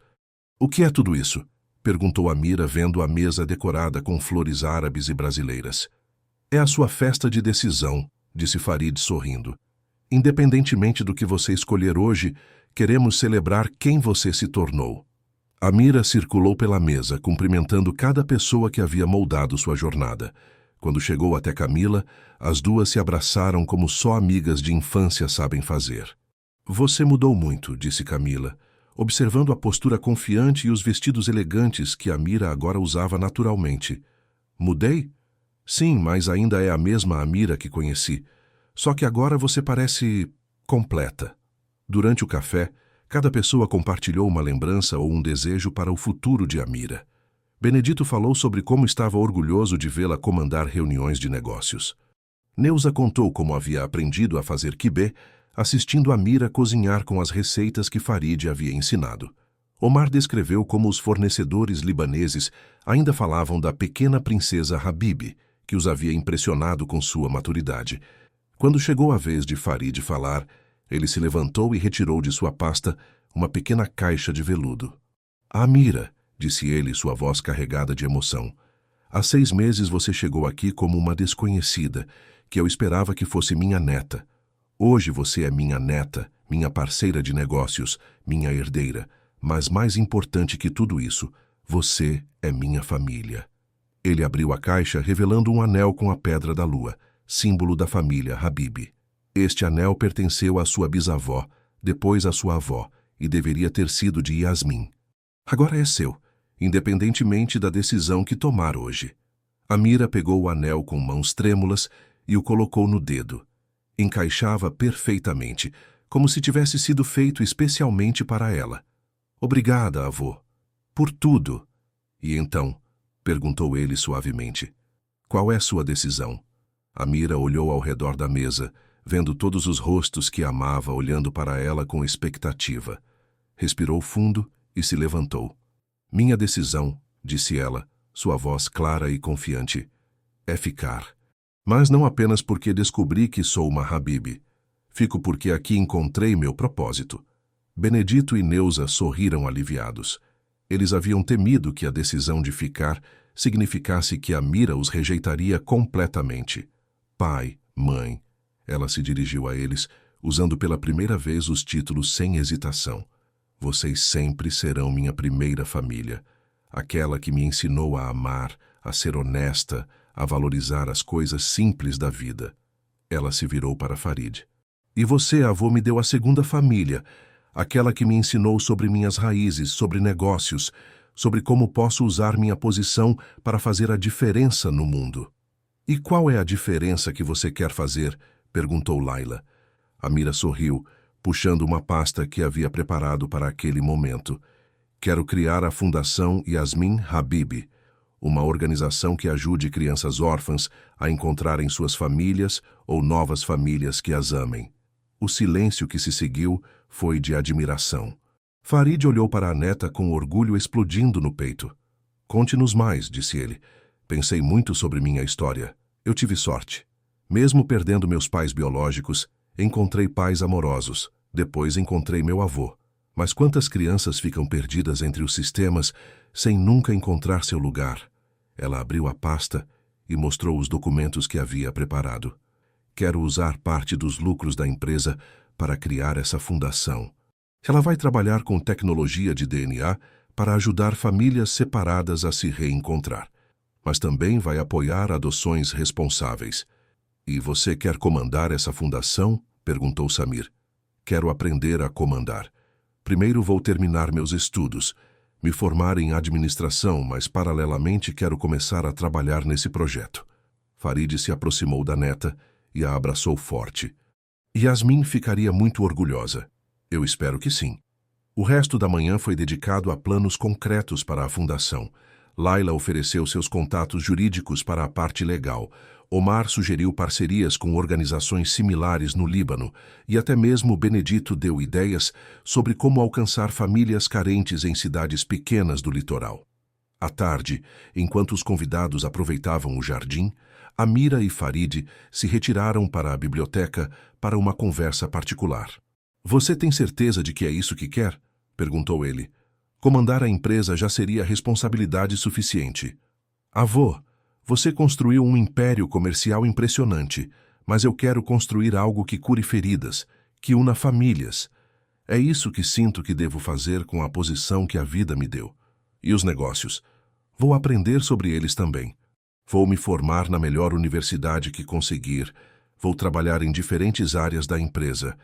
"O que é tudo isso?" perguntou Amira, vendo a mesa decorada com flores árabes e brasileiras. "É a sua festa de decisão", disse Farid sorrindo. "Independentemente do que você escolher hoje, queremos celebrar quem você se tornou." Amira circulou pela mesa, cumprimentando cada pessoa que havia moldado sua jornada. Quando chegou até Camila, as duas se abraçaram como só amigas de infância sabem fazer. "Você mudou muito", disse Camila, observando a postura confiante e os vestidos elegantes que Amira agora usava naturalmente. "Mudei? Sim, mas ainda é a mesma Amira que conheci. Só que agora você parece completa." Durante o café, cada pessoa compartilhou uma lembrança ou um desejo para o futuro de Amira. Benedito falou sobre como estava orgulhoso de vê-la comandar reuniões de negócios. Neuza contou como havia aprendido a fazer quibé, assistindo Amira cozinhar com as receitas que Farid havia ensinado. Omar descreveu como os fornecedores libaneses ainda falavam da pequena princesa Habibi, que os havia impressionado com sua maturidade. Quando chegou a vez de Farid falar, ele se levantou e retirou de sua pasta uma pequena caixa de veludo. "Amira", disse ele, sua voz carregada de emoção, "há 6 meses você chegou aqui como uma desconhecida, que eu esperava que fosse minha neta. Hoje você é minha neta, minha parceira de negócios, minha herdeira, mas mais importante que tudo isso, você é minha família." Ele abriu a caixa, revelando um anel com a pedra da lua, símbolo da família Habibi. Este anel pertenceu à sua bisavó, depois à sua avó, e deveria ter sido de Yasmin. Agora é seu, independentemente da decisão que tomar hoje. Amira pegou o anel com mãos trêmulas e o colocou no dedo. Encaixava perfeitamente, como se tivesse sido feito especialmente para ela. "Obrigada, avô. Por tudo." "E então?" perguntou ele suavemente. "Qual é sua decisão?" Amira olhou ao redor da mesa, vendo todos os rostos que amava olhando para ela com expectativa. Respirou fundo e se levantou. "Minha decisão", disse ela, sua voz clara e confiante, "é ficar. Mas não apenas porque descobri que sou uma Habibi. Fico porque aqui encontrei meu propósito." Benedito e Neuza sorriram aliviados. Eles haviam temido que a decisão de ficar significasse que Amira os rejeitaria completamente. "Pai, mãe." Ela se dirigiu a eles, usando pela primeira vez os títulos sem hesitação. "Vocês sempre serão minha primeira família, aquela que me ensinou a amar, a ser honesta, a valorizar as coisas simples da vida." Ela se virou para Farid. "E você, avô, me deu a segunda família, aquela que me ensinou sobre minhas raízes, sobre negócios, sobre como posso usar minha posição para fazer a diferença no mundo." "E qual é a diferença que você quer fazer?" perguntou Laila. Amira sorriu, puxando uma pasta que havia preparado para aquele momento. "Quero criar a Fundação Yasmin Habibi, uma organização que ajude crianças órfãs a encontrarem suas famílias ou novas famílias que as amem." O silêncio que se seguiu foi de admiração. Farid olhou para a neta com orgulho explodindo no peito. "Conte-nos mais", disse ele. "Pensei muito sobre minha história. Eu tive sorte. Mesmo perdendo meus pais biológicos, encontrei pais amorosos. Depois encontrei meu avô. Mas quantas crianças ficam perdidas entre os sistemas sem nunca encontrar seu lugar?" Ela abriu a pasta e mostrou os documentos que havia preparado. "Quero usar parte dos lucros da empresa para criar essa fundação. Ela vai trabalhar com tecnologia de DNA para ajudar famílias separadas a se reencontrar, mas também vai apoiar adoções responsáveis." "E você quer comandar essa fundação?" perguntou Samir. "Quero aprender a comandar. Primeiro vou terminar meus estudos. Me formar em administração, mas paralelamente quero começar a trabalhar nesse projeto. Farid se aproximou da neta e a abraçou forte. Yasmin ficaria muito orgulhosa. Eu espero que sim. O resto da manhã foi dedicado a planos concretos para a fundação. Laila ofereceu seus contatos jurídicos para a parte legal. Omar sugeriu parcerias com organizações similares no Líbano e até mesmo Benedito deu ideias sobre como alcançar famílias carentes em cidades pequenas do litoral. À tarde, enquanto os convidados aproveitavam o jardim, Amira e Farid se retiraram para a biblioteca para uma conversa particular. "Você tem certeza de que é isso que quer?" perguntou ele. "Comandar a empresa já seria responsabilidade suficiente." "Avô, você construiu um império comercial impressionante, mas eu quero construir algo que cure feridas, que una famílias. É isso que sinto que devo fazer com a posição que a vida me deu. E os negócios? Vou aprender sobre eles também. Vou me formar na melhor universidade que conseguir. Vou trabalhar em diferentes áreas da empresa.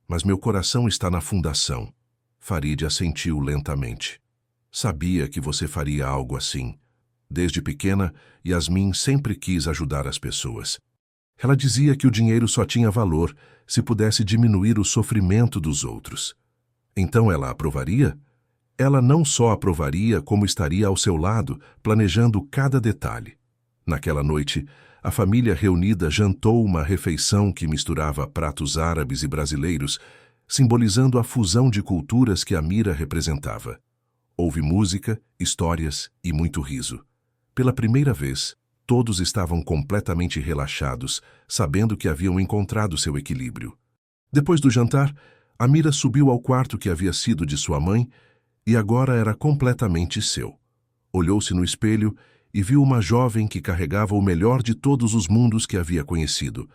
Mas meu coração está na fundação." Farid assentiu lentamente. "Sabia que você faria algo assim. Desde pequena, Yasmin sempre quis ajudar as pessoas. Ela dizia que o dinheiro só tinha valor se pudesse diminuir o sofrimento dos outros. Então ela aprovaria? Ela não só aprovaria, como estaria ao seu lado, planejando cada detalhe. Naquela noite, a família reunida jantou uma refeição que misturava pratos árabes e brasileiros, simbolizando a fusão de culturas que Amira representava. Houve música, histórias e muito riso. Pela primeira vez, todos estavam completamente relaxados, sabendo que haviam encontrado seu equilíbrio. Depois do jantar, Amira subiu ao quarto que havia sido de sua mãe e agora era completamente seu. Olhou-se no espelho e viu uma jovem que carregava o melhor de todos os mundos que havia conhecido: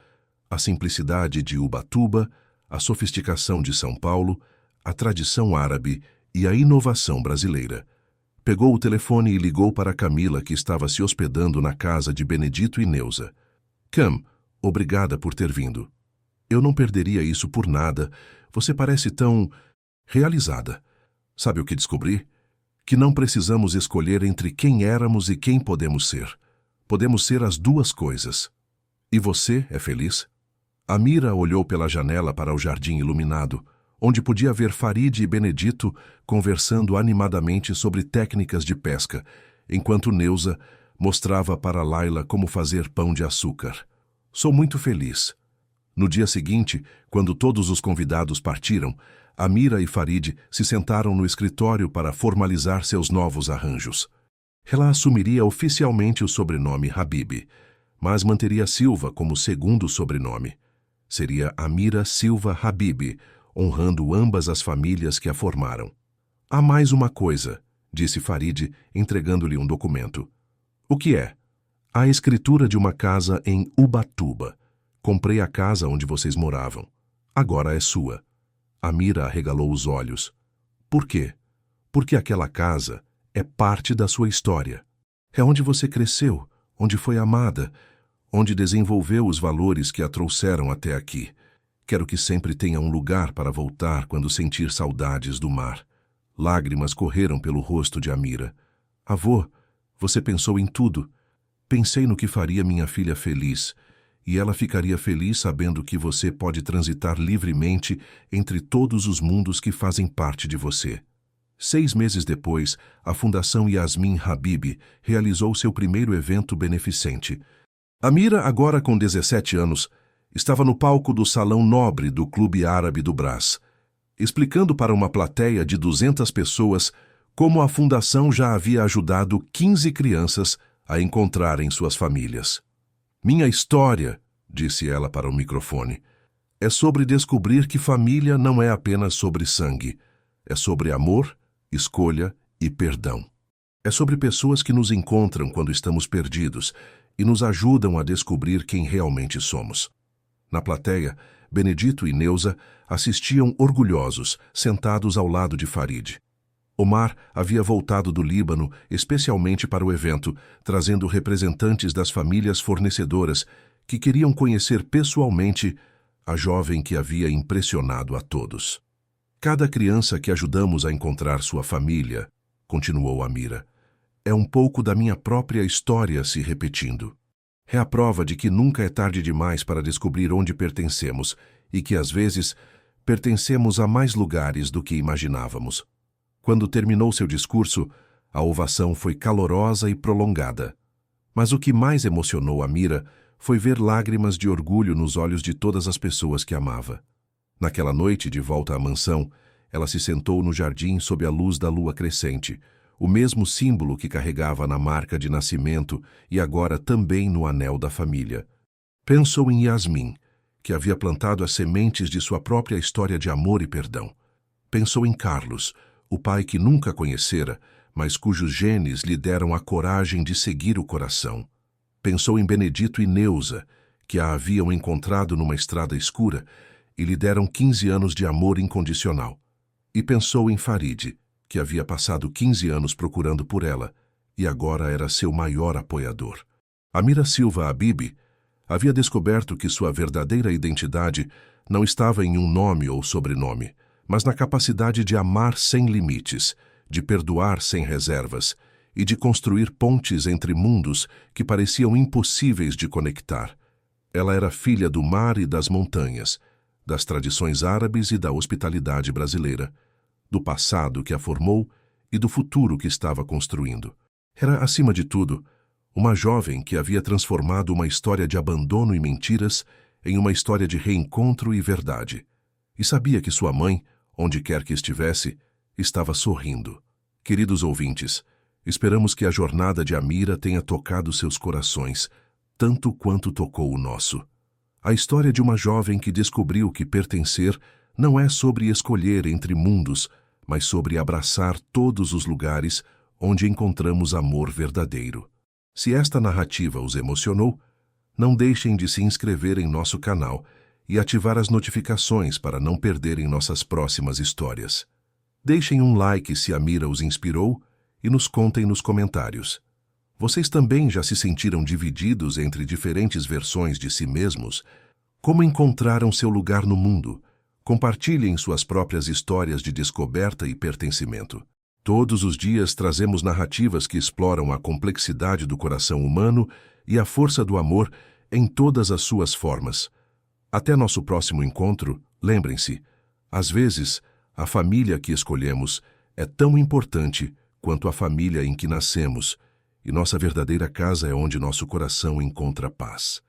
a simplicidade de Ubatuba, a sofisticação de São Paulo, a tradição árabe e a inovação brasileira. Pegou o telefone e ligou para Camila, que estava se hospedando na casa de Benedito e Neuza. "Cam, obrigada por ter vindo. Eu não perderia isso por nada. Você parece tão realizada. Sabe o que descobri? Que não precisamos escolher entre quem éramos e quem podemos ser. Podemos ser as duas coisas. E você é feliz?" Amira olhou pela janela para o jardim iluminado, onde podia ver Farid e Benedito conversando animadamente sobre técnicas de pesca, enquanto Neuza mostrava para Laila como fazer pão de açúcar. "Sou muito feliz." No dia seguinte, quando todos os convidados partiram, Amira e Farid se sentaram no escritório para formalizar seus novos arranjos. Ela assumiria oficialmente o sobrenome Habib, mas manteria Silva como segundo sobrenome. Seria Amira Silva Habib, honrando ambas as famílias que a formaram. "Há mais uma coisa", disse Farid, entregando-lhe um documento. "O que é?" "A escritura de uma casa em Ubatuba. Comprei a casa onde vocês moravam. Agora é sua." Amira arregalou os olhos. "Por quê?" "Porque aquela casa é parte da sua história. É onde você cresceu, onde foi amada, onde desenvolveu os valores que a trouxeram até aqui. Quero que sempre tenha um lugar para voltar quando sentir saudades do mar." Lágrimas correram pelo rosto de Amira. "Avô, você pensou em tudo. Pensei no que faria minha filha feliz, e ela ficaria feliz sabendo que você pode transitar livremente entre todos os mundos que fazem parte de você." 6 meses depois, a Fundação Yasmin Habib realizou seu primeiro evento beneficente. Amira, agora com 17 anos, estava no palco do Salão Nobre do Clube Árabe do Brás, explicando para uma plateia de 200 pessoas como a fundação já havia ajudado 15 crianças a encontrarem suas famílias. "Minha história", disse ela para o microfone, "é sobre descobrir que família não é apenas sobre sangue. É sobre amor, escolha e perdão. É sobre pessoas que nos encontram quando estamos perdidos e nos ajudam a descobrir quem realmente somos." Na plateia, Benedito e Neuza assistiam orgulhosos, sentados ao lado de Farid. Omar havia voltado do Líbano especialmente para o evento, trazendo representantes das famílias fornecedoras que queriam conhecer pessoalmente a jovem que havia impressionado a todos. "Cada criança que ajudamos a encontrar sua família", continuou Amira. É um pouco da minha própria história se repetindo. É a prova de que nunca é tarde demais para descobrir onde pertencemos e que, às vezes, pertencemos a mais lugares do que imaginávamos. Quando terminou seu discurso, a ovação foi calorosa e prolongada. Mas o que mais emocionou Amira foi ver lágrimas de orgulho nos olhos de todas as pessoas que amava. Naquela noite, de volta à mansão, ela se sentou no jardim sob a luz da lua crescente, o mesmo símbolo que carregava na marca de nascimento e agora também no anel da família. Pensou em Yasmin, que havia plantado as sementes de sua própria história de amor e perdão. Pensou em Carlos, o pai que nunca conhecera, mas cujos genes lhe deram a coragem de seguir o coração. Pensou em Benedito e Neuza, que a haviam encontrado numa estrada escura e lhe deram 15 anos de amor incondicional. E pensou em Farid, que havia passado 15 anos procurando por ela e agora era seu maior apoiador. Amira Silva Habib havia descoberto que sua verdadeira identidade não estava em um nome ou sobrenome, mas na capacidade de amar sem limites, de perdoar sem reservas e de construir pontes entre mundos que pareciam impossíveis de conectar. Ela era filha do mar e das montanhas, das tradições árabes e da hospitalidade brasileira, do passado que a formou e do futuro que estava construindo. Era, acima de tudo, uma jovem que havia transformado uma história de abandono e mentiras em uma história de reencontro e verdade. E sabia que sua mãe, onde quer que estivesse, estava sorrindo. Queridos ouvintes, esperamos que a jornada de Amira tenha tocado seus corações, tanto quanto tocou o nosso. A história de uma jovem que descobriu que pertencer não é sobre escolher entre mundos, mas sobre abraçar todos os lugares onde encontramos amor verdadeiro. Se esta narrativa os emocionou, não deixem de se inscrever em nosso canal e ativar as notificações para não perderem nossas próximas histórias. Deixem um like se Amira os inspirou e nos contem nos comentários. Vocês também já se sentiram divididos entre diferentes versões de si mesmos? Como encontraram seu lugar no mundo? Compartilhem suas próprias histórias de descoberta e pertencimento. Todos os dias trazemos narrativas que exploram a complexidade do coração humano e a força do amor em todas as suas formas. Até nosso próximo encontro, lembrem-se, às vezes, a família que escolhemos é tão importante quanto a família em que nascemos, e nossa verdadeira casa é onde nosso coração encontra paz.